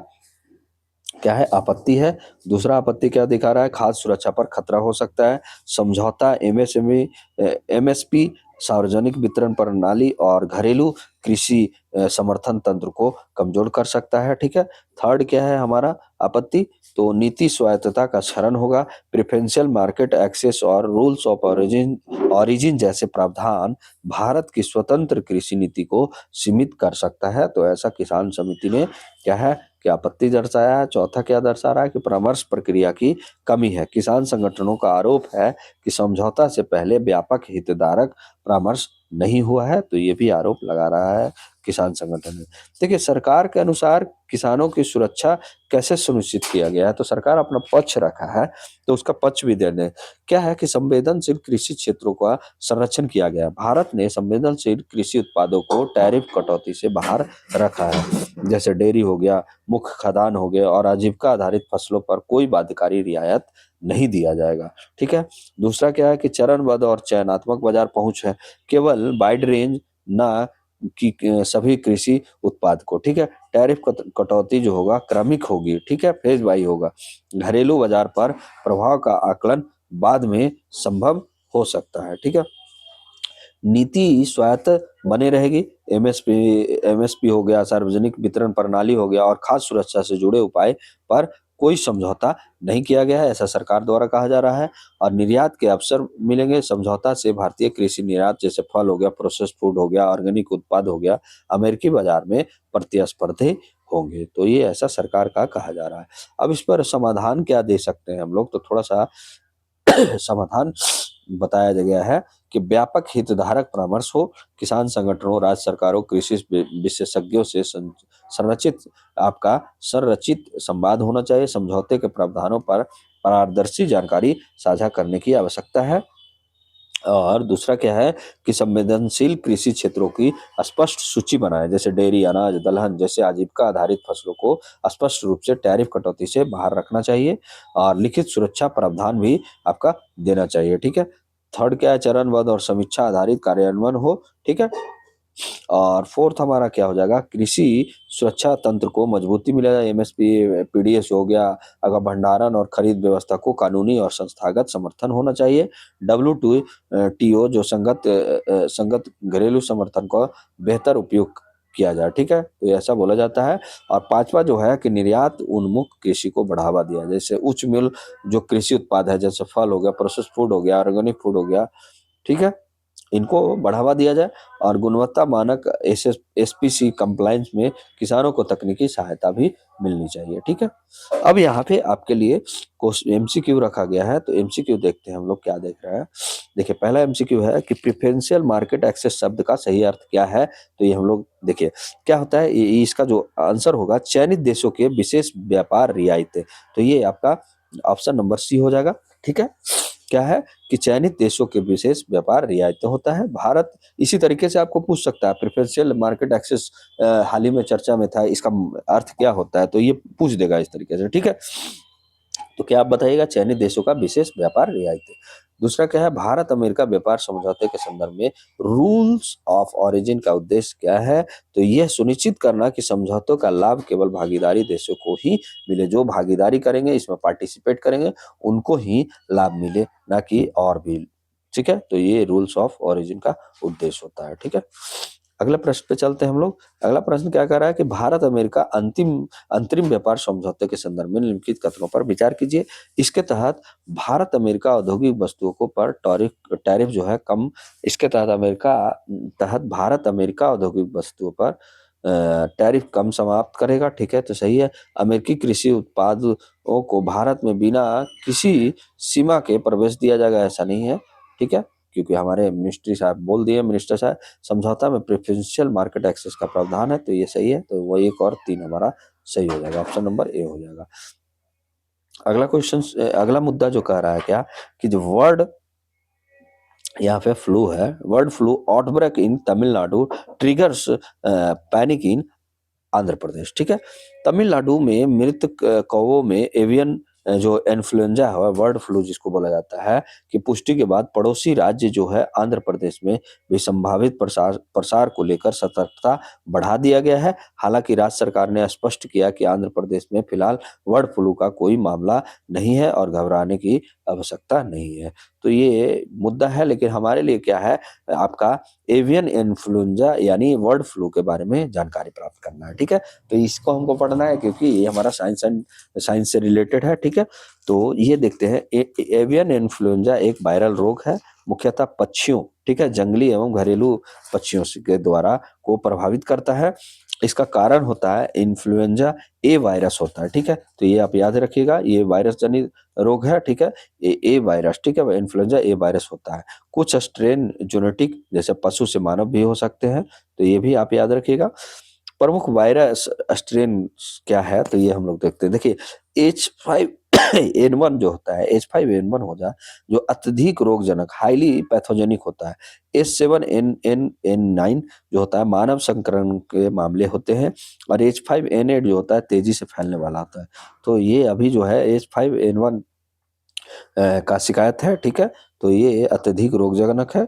A: क्या है, आपत्ति है। दूसरा आपत्ति क्या दिखा रहा है, खाद्य सुरक्षा पर खतरा हो सकता है। समझौता एमएसएमई एमएसपी, सार्वजनिक वितरण प्रणाली और घरेलू कृषि समर्थन तंत्र को कमजोर कर सकता है, ठीक है। थर्ड क्या है हमारा आपत्ति, तो नीति स्वायत्तता का क्षरण होगा। प्रेफरेंशियल मार्केट एक्सेस और रूल्स ऑफ ओरिजिन जैसे प्रावधान भारत की स्वतंत्र कृषि नीति को सीमित कर सकता है। तो ऐसा किसान समिति ने क्या है कि आपत्ति दर्शाया है। चौथा क्या दर्शा रहा है कि परामर्श प्रक्रिया की कमी है। किसान संगठनों का आरोप है कि समझौता से पहले व्यापक हितधारक परामर्श नहीं हुआ है। तो ये भी आरोप लगा रहा है किसान संगठन ने। देखिए सरकार के अनुसार किसानों की सुरक्षा कैसे सुनिश्चित किया गया है, तो सरकार अपना पक्ष रखा है, तो उसका पक्ष भी दे दें। क्या है कि संवेदनशील कृषि क्षेत्रों का संरक्षण किया गया। भारत ने संवेदनशील कृषि उत्पादों को टैरिफ कटौती से बाहर रखा है, जैसे डेयरी हो गया, मुख्य खदान हो गए और आजीविका आधारित फसलों पर कोई बाध्यकारी रियायत नहीं दिया जाएगा, ठीक है। दूसरा क्या है कि चरणबद्ध और चयनात्मक बाजार पहुंच है, केवल वाइड रेंज ना कि सभी कृषि उत्पाद को, ठीक है। टैरिफ कटौती जो होगा क्रमिक होगी, ठीक है, फेज बाई होगा। घरेलू बाजार पर प्रभाव का आकलन बाद में संभव हो सकता है, ठीक है। नीति स्वायत्त बने रहेगी। एमएसपी हो गया, सार्वजनिक वितरण प्रणाली हो गया और खाद्य सुरक्षा से जुड़े उपाय पर कोई समझौता नहीं किया गया है, ऐसा सरकार द्वारा कहा जा रहा है। और निर्यात के अवसर मिलेंगे। समझौता से भारतीय कृषि निर्यात जैसे फल हो गया, प्रोसेस फूड हो गया, ऑर्गेनिक उत्पाद हो गया, अमेरिकी बाजार में प्रतिस्पर्धी होंगे। तो ये ऐसा सरकार का कहा जा रहा है। अब इस पर समाधान क्या दे सकते हैं हम लोग, तो थोड़ा सा समाधान बताया गया है कि व्यापक हितधारक परामर्श हो, किसान संगठनों, राज्य सरकारों, कृषि विशेषज्ञों से संरचित आपका संरचित संवाद होना चाहिए। समझौते के प्रावधानों पर पारदर्शी जानकारी साझा करने की आवश्यकता है। और दूसरा क्या है कि संवेदनशील कृषि क्षेत्रों की स्पष्ट सूची बनाए, जैसे डेयरी, अनाज, दलहन जैसे आजीविका आधारित फसलों को स्पष्ट रूप से टैरिफ कटौती से बाहर रखना चाहिए और लिखित सुरक्षा प्रावधान भी आपका देना चाहिए, ठीक है। थर्ड क्या है, चरणबद्ध और समीक्षा आधारित कार्यान्वयन हो, ठीक है। और फोर्थ हमारा क्या हो जाएगा, कृषि सुरक्षा तंत्र को मजबूती मिलेगा, एमएसपी पीडीएस हो गया, अगर भंडारण और खरीद व्यवस्था को कानूनी और संस्थागत समर्थन होना चाहिए। WTO जो संगत घरेलू समर्थन को बेहतर उपयोग किया जाए, ठीक है, तो ऐसा बोला जाता है। और पांचवा जो है कि निर्यात उन्मुख कृषि को बढ़ावा दिया, जैसे उच्च मूल्य जो कृषि उत्पाद है, जैसे फल हो गया, प्रोसेस फूड हो गया, ऑर्गेनिक फूड हो गया, ठीक है, इनको बढ़ावा दिया जाए। और गुणवत्ता मानक एसपीसी कंप्लायंस में किसानों को तकनीकी सहायता भी मिलनी चाहिए, ठीक है। अब यहाँ पे आपके लिए एमसीक्यू रखा गया है, तो एमसीक्यू देखते हैं हम लोग क्या देख रहे हैं। देखिए पहला एमसीक्यू है कि प्रेफरेंशियल मार्केट एक्सेस शब्द का सही अर्थ क्या है, तो ये हम लोग देखिए क्या होता है, इसका जो आंसर होगा चयनित देशों के विशेष व्यापार रियायतें, तो ये आपका ऑप्शन नंबर सी हो जाएगा, ठीक है। क्या है कि चयनित देशों के विशेष व्यापार रियायतें होता है भारत। इसी तरीके से आपको पूछ सकता है प्रेफरेंशियल मार्केट एक्सेस, हाल ही में चर्चा में था, इसका अर्थ क्या होता है, तो ये पूछ देगा इस तरीके से, ठीक है। तो क्या आप बताइएगा, चयनित देशों का विशेष व्यापार रियायतें। दूसरा क्या है, भारत अमेरिका व्यापार समझौते के संदर्भ में रूल्स ऑफ ऑरिजिन का उद्देश्य क्या है, तो यह सुनिश्चित करना कि समझौतों का लाभ केवल भागीदारी देशों को ही मिले, जो भागीदारी करेंगे, इसमें पार्टिसिपेट करेंगे, उनको ही लाभ मिले, ना कि और भी, ठीक है। तो ये रूल्स ऑफ ऑरिजिन का उद्देश्य होता है, ठीक है। अगले प्रश्न पे चलते हैं हम लोग। अगला प्रश्न क्या कर रहा है कि भारत अमेरिका अंतरिम व्यापार समझौते के संदर्भ में निम्नलिखित कथनों पर विचार कीजिए। इसके तहत भारत अमेरिका औद्योगिक वस्तुओं को पर टैरिफ जो है कम, इसके तहत भारत अमेरिका औद्योगिक वस्तुओं पर टैरिफ कम समाप्त करेगा, ठीक है, तो सही है। अमेरिकी कृषि उत्पादों को भारत में बिना किसी सीमा के प्रवेश दिया जाएगा, ऐसा नहीं है, ठीक है, क्योंकि हमारे मिनिस्ट्री साहब बोल दिए, मिनिस्टर साहब, समझौता में प्रेफरेंशियल मार्केट एक्सेस का प्रावधान है, तो ये सही है, तो वो एक और तीन हमारा सही हो जाएगा, ऑप्शन नंबर ए हो जाएगा। अगला क्वेश्चन, अगला मुद्दा जो कह रहा है क्या कि जो वर्ड यहाँ पे फ्लू है, bird flu outbreak in Tamil Nadu triggers panic in Andhra Pradesh, ठीक है। तमिलनाडु में मृत कौवों में एवियन जो इन्फ्लुएंजा है, बर्ड फ्लू जिसको बोला जाता है, कि पुष्टि के बाद पड़ोसी राज्य जो है आंध्र प्रदेश में भी संभावित प्रसार प्रसार को लेकर सतर्कता बढ़ा दिया गया है। हालांकि राज्य सरकार ने स्पष्ट किया कि आंध्र प्रदेश में फिलहाल बर्ड फ्लू का कोई मामला नहीं है और घबराने की आवश्यकता नहीं है। तो ये मुद्दा है, लेकिन हमारे लिए क्या है, आपका एवियन इन्फ्लुएंजा यानी बर्ड फ्लू के बारे में जानकारी प्राप्त करना है, ठीक है। तो इसको हमको पढ़ना है क्योंकि ये हमारा साइंस से रिलेटेड है, ठीक है। तो ये देखते हैं, एवियन इन्फ्लुएंजा एक वायरल रोग है, मुख्यतः पक्षियों, ठीक है, जंगली एवं घरेलू पक्षियों के द्वारा को प्रभावित करता है। इसका कारण होता है इन्फ्लुएंजा ए वायरस होता है, ठीक है, तो ये आप याद रखिएगा, ये वायरस जनित रोग है, ठीक है, ए वायरस, ठीक है, इन्फ्लुएंजा ए वायरस होता है। कुछ स्ट्रेन जेनेटिक जैसे पशु से मानव भी हो सकते हैं, तो ये भी आप याद रखिएगा। प्रमुख वायरस स्ट्रेन क्या है, तो ये हम लोग देखते हैं। देखिए H5N1 जो होता है, H5N1 होता है जो अत्यधिक रोगजनक हाईली पैथोजेनिक होता है। H7N9 जो होता है मानव संक्रमण के मामले होते हैं, और H5N8 जो होता है तेजी से फैलने वाला होता है। तो ये अभी जो है H5N1 का शिकायत है, ठीक है, तो ये अत्यधिक रोगजनक है।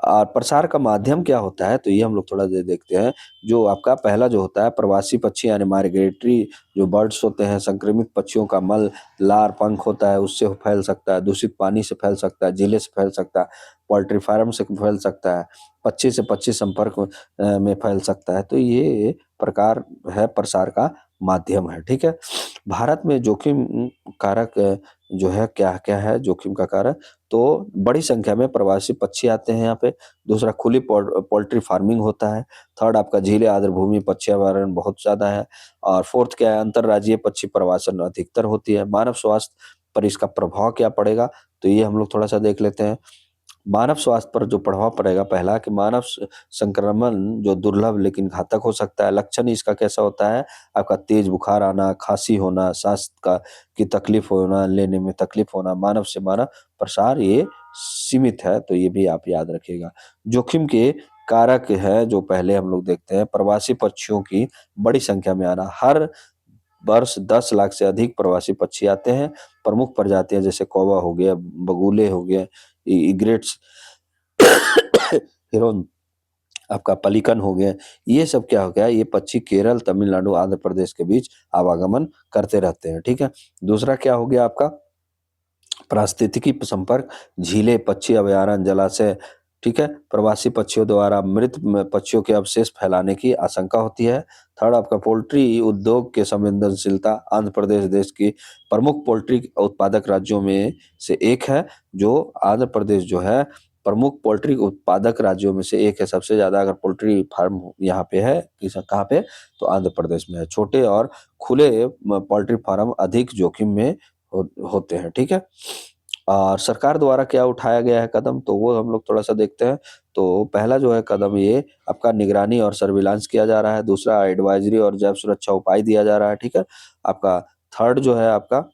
A: और प्रसार का माध्यम क्या होता है, तो ये हम लोग थोड़ा देर देखते हैं। जो आपका पहला जो होता है प्रवासी पक्षी यानी माइग्रेटरी जो बर्ड्स होते हैं, संक्रमित पक्षियों का मल, लार, पंख होता है, उससे फैल सकता है, दूषित पानी से फैल सकता है, जिले से फैल सकता है, पोल्ट्री फार्म से फैल सकता है, पक्षी से पक्षी संपर्क में फैल सकता है। तो ये प्रकार है प्रसार का माध्यम है, ठीक है। भारत में जोखिम कारक जो है क्या क्या है जोखिम का कारक, तो बड़ी संख्या में प्रवासी पक्षी आते हैं यहाँ पे। दूसरा खुली पोल्ट्री फार्मिंग होता है। थर्ड आपका झीलें, आर्द्रभूमि, पर्यावरण बहुत ज्यादा है। और फोर्थ क्या है, अंतरराज्यीय पक्षी प्रवासन अधिकतर होती है। मानव स्वास्थ्य पर इसका प्रभाव क्या पड़ेगा, तो ये हम लोग थोड़ा सा देख लेते हैं। मानव स्वास्थ्य पर जो प्रभाव पड़ेगा, पहला कि मानव संक्रमण जो दुर्लभ लेकिन घातक हो सकता है। लक्षण इसका कैसा होता है, आपका तेज बुखार आना, खांसी होना, सांस का की तकलीफ होना, लेने में तकलीफ होना, मानव से मानव प्रसार ये सीमित है, तो ये भी आप याद रखिएगा। जोखिम के कारक है जो पहले हम लोग देखते हैं, प्रवासी पक्षियों की बड़ी संख्या में आना। हर वर्ष 10 लाख से अधिक प्रवासी पक्षी आते हैं। प्रमुख प्रजातियां जैसे कौवा हो गया, बगुले हो गए, इग्रेट्स, हिरन, आपका पलिकन हो गया, ये सब क्या हो गया, ये पक्षी केरल, तमिलनाडु, आंध्र प्रदेश के बीच आवागमन करते रहते हैं, ठीक है। दूसरा क्या हो गया आपका, पारिस्थितिकी संपर्क, झीलें, पक्षी अभयारण्य, जलाशय, ठीक है। प्रवासी पक्षियों द्वारा मृत पक्षियों के अवशेष फैलाने की आशंका होती है। थर्ड आपका पोल्ट्री उद्योग के संवेदनशीलता, आंध्र प्रदेश देश की प्रमुख पोल्ट्री उत्पादक राज्यों में से एक है। जो आंध्र प्रदेश जो है प्रमुख पोल्ट्री उत्पादक राज्यों में से एक है। सबसे ज्यादा अगर पोल्ट्री फार्म यहाँ पे है, कहाँ पे, तो आंध्र प्रदेश में है। छोटे और खुले पोल्ट्री फार्म अधिक जोखिम में होते हैं, ठीक है। और सरकार द्वारा क्या उठाया गया है कदम, तो वो हम लोग थोड़ा सा देखते हैं। तो पहला जो है कदम, ये आपका निगरानी और सर्विलांस किया जा रहा है। दूसरा एडवाइजरी और जैव सुरक्षा उपाय दिया जा रहा है, ठीक है। आपका थर्ड जो है आपका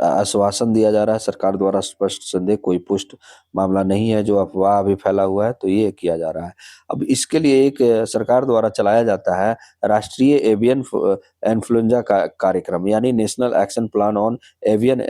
A: आश्वासन दिया जा रहा है सरकार द्वारा, स्पष्ट संदेह, कोई पुष्ट मामला नहीं है, जो अफवाह अभी फैला हुआ है, तो ये किया जा रहा है। अब इसके लिए एक सरकार द्वारा चलाया जाता है राष्ट्रीय एवियन इन्फ्लुएंजा का कार्यक्रम, यानी national action plan on avian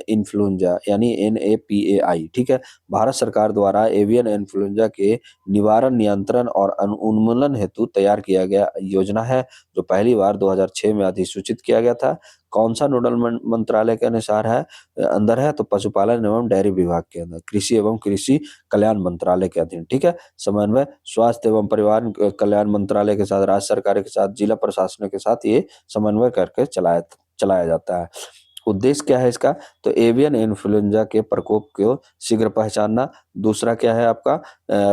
A: influenza, यानी NAPAI, ठीक है। भारत सरकार द्वारा एवियन इन्फ्लुएंजा के निवारण, नियंत्रण और उन्मूलन हेतु तैयार किया गया योजना है, जो पहली बार 2006 में अधिसूचित किया गया था। कौन सा नोडल मंत्रालय के अनुसार है, अंदर है, तो पशुपालन एवं डेयरी विभाग के अंदर, कृषि एवं कृषि कल्याण मंत्रालय के अधीन, ठीक है। समन्वय स्वास्थ्य एवं परिवार कल्याण मंत्रालय के साथ, राज्य सरकार के साथ, जिला प्रशासनों के साथ ये समन्वय करके चलाया चलाया जाता है। उद्देश्य क्या है इसका, तो एवियन इन्फ्लुएंजा के प्रकोप को शीघ्र पहचानना। दूसरा क्या है आपका,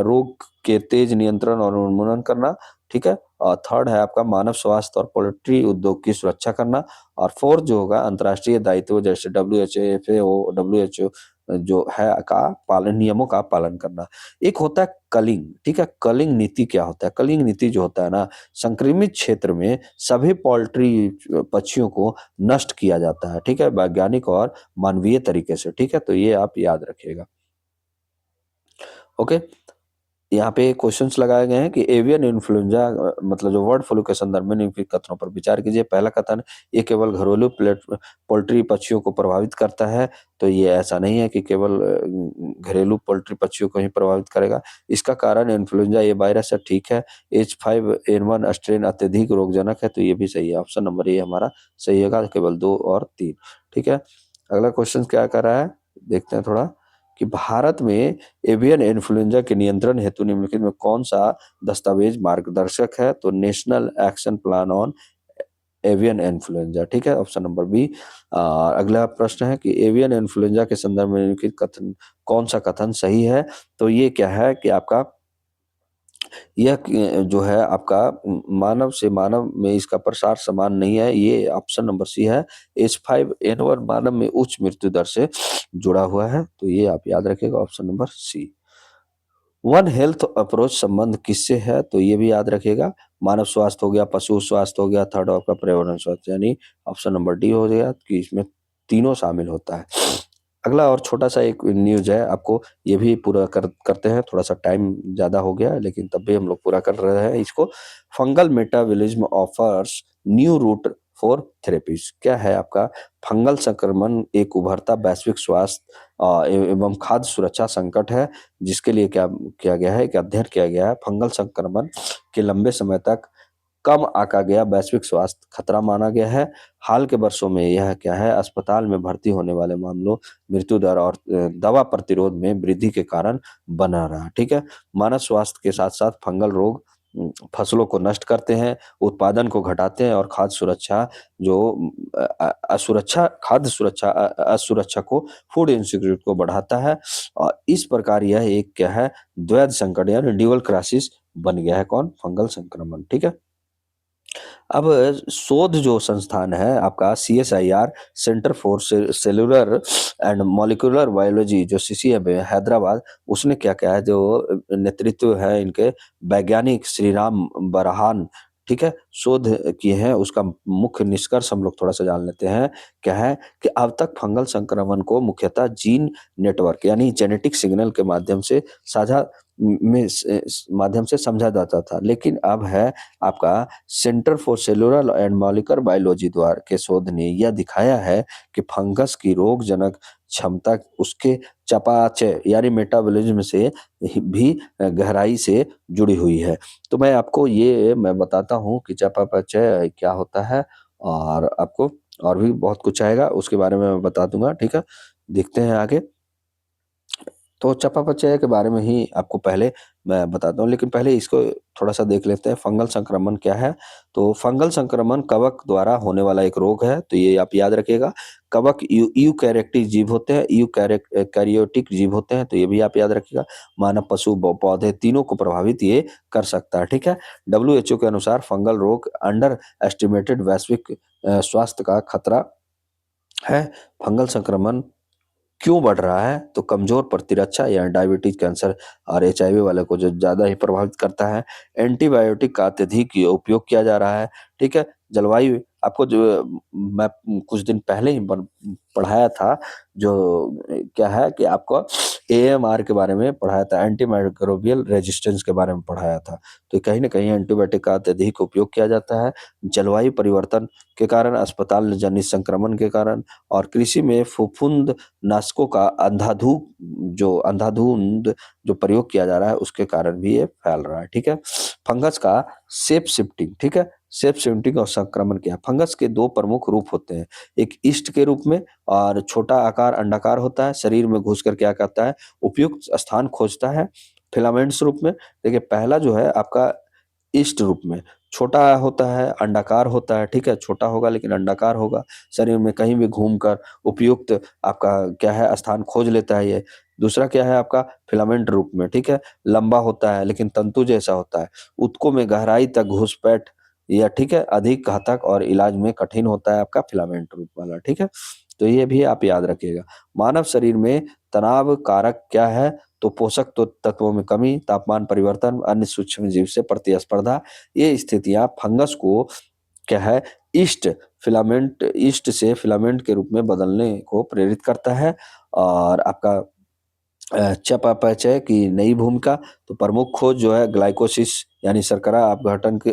A: रोग के तेज नियंत्रण और उन्मूलन करना, ठीक है। और थर्ड है आपका मानव स्वास्थ्य और पोल्ट्री उद्योग की सुरक्षा करना। और फोर्थ जो होगा अंतर्राष्ट्रीय दायित्व, जैसे WHO, FAO, WHO जो है का पालन, नियमों का पालन करना। एक होता है कलिंग, ठीक है। कलिंग नीति क्या होता है, कलिंग नीति जो होता है ना, संक्रमित क्षेत्र में सभी पोल्ट्री पक्षियों को नष्ट किया जाता है, ठीक है, वैज्ञानिक और मानवीय तरीके से, ठीक है। तो ये आप याद रखिएगा, ओके। यहाँ पे क्वेश्चंस लगाए गए हैं कि एवियन इन्फ्लुएंजा मतलब जो बर्ड फ्लू के संदर्भ में निम्नलिखित कथनों पर विचार कीजिए। पहला कथन, ये केवल घरेलू पोल्ट्री पक्षियों को प्रभावित करता है, तो ये ऐसा नहीं है कि केवल घरेलू पोल्ट्री पक्षियों को ही प्रभावित करेगा। इसका कारण इन्फ्लुएंजा ये वायरस है, ठीक है। H5N1 स्ट्रेन अत्यधिक रोगजनक है, तो ये भी सही है। ऑप्शन नंबर ए हमारा सही होगा, केवल 2 और 3, ठीक है। अगला क्वेश्चन क्या कर रहा है, देखते हैं थोड़ा, कि भारत में एवियन इन्फ्लुएंजा के नियंत्रण हेतु निम्नलिखित में कौन सा दस्तावेज मार्गदर्शक है, तो national action plan on avian influenza, ठीक है। Option number B. अगला प्रश्न है कि एवियन इन्फ्लुएंजा के संदर्भ में निम्नलिखित कथन, कौन सा कथन सही है, तो ये क्या है कि आपका यह जो है आपका मानव से मानव में इसका प्रसार समान नहीं है, ये ऑप्शन नंबर सी है। H5N1 मानव में उच्च मृत्यु दर से जुड़ा हुआ है, तो ये आप याद रखिएगा, option number C. One health approach संबंध किससे है, तो ये भी याद रखिएगा, मानव स्वास्थ्य हो गया, पशु स्वास्थ्य हो गया, थर्ड आपका पर्यावरण स्वास्थ्य, यानी ऑप्शन नंबर डी हो गया कि इसमें तीनों शामिल होता है। अगला और छोटा सा एक न्यूज है, आपको ये भी पूरा करते हैं, थोड़ा सा टाइम ज्यादा हो गया है, लेकिन तब भी हम लोग पूरा कर रहे हैं इसको। Fungal metabolism offers new root for therapies, क्या है आपका, फंगल संक्रमण एक उभरता वैश्विक स्वास्थ्य एवं खाद्य सुरक्षा संकट है, जिसके लिए क्या किया गया है, कि अध्ययन किया गया है। फंगल संक्रमण के लंबे समय तक कम आका गया वैश्विक स्वास्थ्य खतरा माना गया है। हाल के वर्षों में यह क्या है, अस्पताल में भर्ती होने वाले मामलों, मृत्यु दर और दवा प्रतिरोध में वृद्धि के कारण बना रहा, ठीक है। मानव स्वास्थ्य के साथ साथ फंगल रोग फसलों को नष्ट करते हैं, उत्पादन को घटाते हैं और खाद्य सुरक्षा जो असुरक्षा, खाद्य सुरक्षा असुरक्षा को, फूड इनसिक्योरिटी को बढ़ाता है। और इस प्रकार यह एक क्या है, द्वैध संकट यानी ड्यूअल क्राइसिस बन गया है, कौन, फंगल संक्रमण, ठीक है। अब शोध जो संस्थान है आपका CSIR, centre for cellular and molecular biology, जो CCM है हैदराबाद, उसने क्या किया है, जो नेतृत्व है इनके वैज्ञानिक श्रीराम बरहान, ठीक है, शोध किए हैं। उसका मुख्य निष्कर्ष हम लोग थोड़ा सा जान लेते हैं। क्या है कि अब तक फंगल संक्रमण को मुख्यतः जीन नेटवर्क यानी जेनेटिक सिग्नल के माध्यम से साझा में माध्यम से समझा जाता था, लेकिन अब है आपका centre for cellular and molecular biology द्वारा के शोध ने यह दिखाया है कि फंगस की रोगजनक क्षमता उसके चयापचय यानी मेटाबॉलिज्म से भी गहराई से जुड़ी हुई है। तो मैं बताता हूँ कि चयापचय क्या होता है, और आपको और भी बहुत कुछ आएगा, उसके बारे में मैं बता दूँगा, ठीक है? देखते हैं आगे। तो चयापचय के बारे में ही आपको पहले मैं बताता हूँ, लेकिन पहले इसको थोड़ा-सा देख लेते हैं, फंगल संक्रमण क्या है? तो फंगल संक्रमण कवक द्वारा होने वाला एक रोग है, तो ये आप याद रखिएगा। कवक यूकैरियोटिक जीव होते हैं, कैरियोटिक जीव होते हैं, तो ये भी आप याद रखिएगा। मानव, पशु, पौधे तीनों को प्रभावित ये कर सकता है, ठीक है? डब्ल्यूएचओ के अनुसार फंगल रोग अंडर एस्टिमेटेड वैश्विक स्वास्थ्य का खतरा है। फंगल संक्रमण क्यों बढ़ रहा है? तो कमजोर प्रतिरक्षा या डायबिटीज, कैंसर और एचआईवी वाले को जो ज़्यादा ही प्रभावित करता है। एंटीबायोटिक का अत्यधिक उपयोग किया जा रहा है, ठीक है? जलवायु आपको जो मैं कुछ दिन पहले ही पढ़ाया था, जो क्या है कि आपको एएमआर के बारे में पढ़ाया था, एंटी माइक्रोबियल रेजिस्टेंस के बारे में पढ़ाया था। तो कहीं न कहीं एंटीबायोटिक का अत्यधिक उपयोग किया जाता है। जलवायु परिवर्तन के कारण, अस्पताल जनित संक्रमण के कारण और कृषि में फफूंद नाशकों का अंधाधुंध जो प्रयोग किया जा रहा है, उसके कारण भी ये फैल रहा है, ठीक है? फंगस का शेप शिफ्टिंग, ठीक है? शेप शिफ्टिंग और संक्रमण क्या है? फंगस के 2 प्रमुख रूप होते हैं, एक ईस्ट के रूप में और छोटा आकार अंडाकार होता है, शरीर में घुसकर क्या करता है, उपयुक्त स्थान खोजता है, फिलामेंट्स रूप में। देखिए पहला जो है आपका ईस्ट रूप में, छोटा होता है, अंडाकार होता है, ठीक है? छोटा होगा लेकिन अंडाकार होगा, शरीर में कहीं भी घूमकर उपयुक्त आपका क्या है स्थान खोज लेता है ये। दूसरा क्या है आपका फिलामेंट रूप में, ठीक है? लंबा होता है लेकिन तंतु जैसा होता है। ऊतकों में गहराई तक घुसपैठ या ठीक है अधिक घातक और इलाज में कठिन होता है आपका फिलामेंट रूप वाला, ठीक है? तो ये भी आप याद रखिएगा। मानव शरीर में तनाव कारक क्या है? तो पोषक तो तत्वों में कमी, तापमान परिवर्तन, अन्य सूक्ष्म जीव से प्रतिस्पर्धा, ये स्थितियाँ फंगस को क्या है ईस्ट से फिलामेंट के रूप में बदलने को प्रेरित करता है। और आपका चयापचय की नई भूमिका, तो प्रमुख खोज जो है ग्लाइकोसिस यानी शर्करा अपघटन की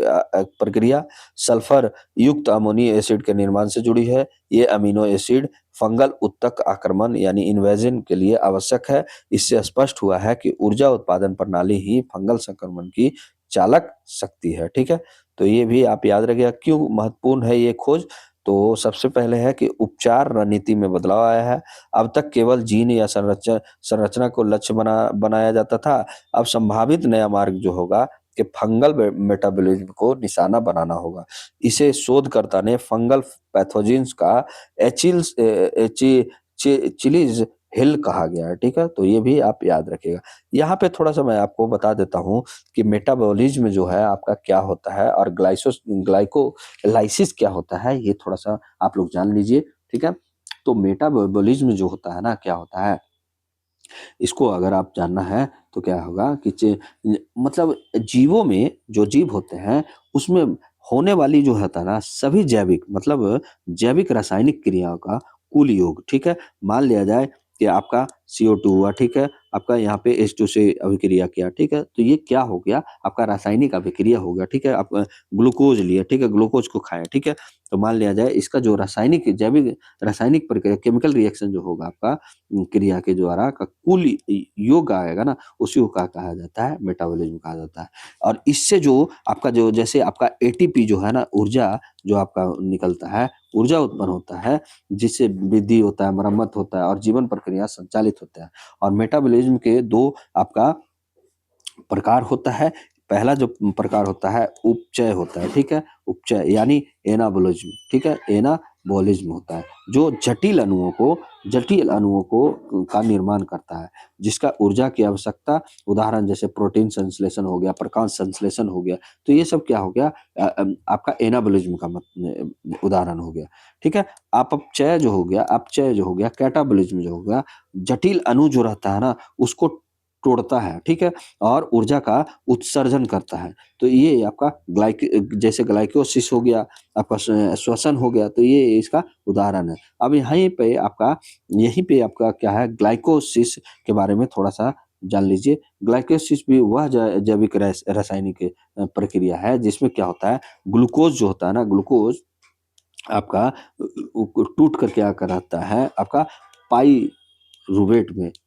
A: प्रक्रिया सल्फर युक्त अमोनियो एसिड के निर्माण से जुड़ी है। ये अमीनो एसिड फंगल उत्तक आक्रमण यानी इन्वेजन के लिए आवश्यक है। इससे स्पष्ट हुआ है कि ऊर्जा उत्पादन प्रणाली ही फंगल संक्रमण की चालक शक्ति है, ठीक है? तो ये भी आप याद रखिएगा क्यों महत्वपूर्ण है ये खोज। तो सबसे पहले है कि उपचार रणनीति में बदलाव आया है। अब तक केवल जीन या संरचना को लक्ष्य बनाया जाता था। अब संभावित नया मार्ग जो होगा कि फंगल मेटाबॉलिज्म को निशाना बनाना होगा। इसे शोधकर्ता ने फंगल पैथोजेंस का चिलीज हिल कहा गया है, ठीक है? तो ये भी आप याद रखिएगा। यहाँ पे थोड़ा-सा मैं आपको बता देता हूँ कि मेटाबॉलिज्म जो है आपका क्या होता है और ग्लाइकोलाइसिस क्या होता है, ये थोड़ा-सा आप लोग जान लीजिए, ठीक है? तो मेटाबॉलिज्म जो होता है ना, क्या होता है, इसको अगर आप जानना है तो क्या होगा कि मतलब जीवों में जो जीव होते हैं उसमें होने वाली जो होता है ना सभी जैविक मतलब जैविक रासायनिक क्रियाओं का कुल योग, ठीक है? मान लिया जाए कि आपका CO2 हुआ, ठीक है? आपका यहाँ पे H2 से अभिक्रिया किया, ठीक है? तो ये क्या हो गया आपका रासायनिक अभिक्रिया हो गया, ठीक है? आप ग्लूकोज लिए, ठीक है? ग्लूकोज को खाएं, ठीक है? तो मान लिया जाए इसका जो जैविक रासायनिक प्रक्रिया केमिकल रिएक्शन जो होगा आपका क्रिया के द्वारा का कुल योग आएगा ना, उसी को क्या कहा जाता है, मेटाबॉलिज्म कहा जाता है। और इससे जो आपका जो जैसे आपका एटीपी जो है ना, ऊर्जा जो आपका निकलता है, ऊर्जा उत्पन्न होता है, जिससे वृद्धि होता है, मरम्मत होता है और जीवन प्रक्रिया संचालित होता है। और मेटाबॉलिज्म के 2 आपका प्रकार होता है। पहला जो प्रकार होता है उपचय होता है, ठीक है? उपचय यानी एनाबोलिज्म, ठीक है? एनाबोलिज्म होता है, जो जटिल अणुओं को का निर्माण करता है, जिसका ऊर्जा की आवश्यकता उदाहरण जैसे प्रोटीन संश्लेषण हो गया, प्रकाश संश्लेषण हो गया, तो ये सब क्या हो गया आपका एनाबोलिज्म का उदाहरण हो गया, ठीक है? अपचय जो हो गया, कैटाबोलिज्म जो हो गया, जटिल अणु जो रहता है ना, उसको तोड़ता है, ठीक है? और ऊर्जा का उत्सर्जन करता है। तो ये आपका जैसे ग्लाइकोसिस हो गया, आपका श्वसन हो गया, तो ये इसका उदाहरण है। अब यहीं पे आपका क्या है ग्लाइकोसिस के बारे में थोड़ा-सा जान लीजिए। ग्लाइकोसिस भी वह जैविक रासायनिक प्रक्रिया है जिसमें क्या होता है ग्लूकोज़ जो होता है ना, ग्लूकोज़ आपका टूट कर क्या कहलाता है आपका पाई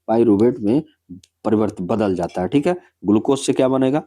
A: पाइरूवेट में परिवर्तन बदल जाता है। ठीक है, ग्लूकोज से क्या बनेगा,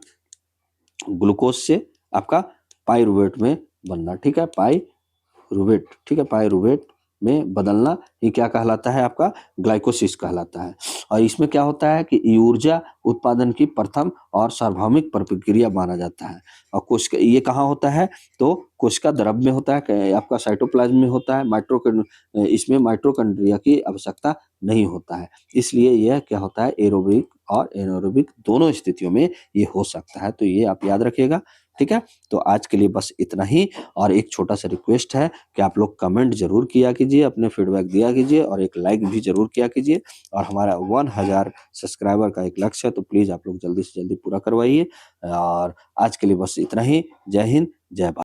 A: ग्लूकोज से आपका पाइरूवेट में बनना। ठीक है, पाइरूवेट, ठीक है, पाइरूवेट में बदलना ये क्या कहलाता है, आपका ग्लाइकोसिस कहलाता है। और इसमें क्या होता है कि ऊर्जा उत्पादन की प्रथम और सार्वभौमिक प्रक्रिया माना जाता है। और कोशिका ये कहाँ होता है, तो कोशिका द्रव में होता है, आपका साइटोप्लाज्म में होता है। इसमें माइटोकॉन्ड्रिया की आवश्यकता नहीं होता है, इसलिए यह क्या होता है, एरोबिक और एनारोबिक दोनों स्थितियों में ये हो सकता है। तो ये आप याद रखिएगा। ठीक है, तो आज के लिए बस इतना ही। और एक छोटा सा रिक्वेस्ट है कि आप लोग कमेंट जरूर किया कीजिए, अपने फीडबैक दिया कीजिए और एक लाइक भी जरूर किया कीजिए। और हमारा 1000 सब्सक्राइबर का एक लक्ष्य है, तो प्लीज आप लोग जल्दी से जल्दी पूरा करवाइए। और आज के लिए बस इतना ही। जय हिंद, जय भारत।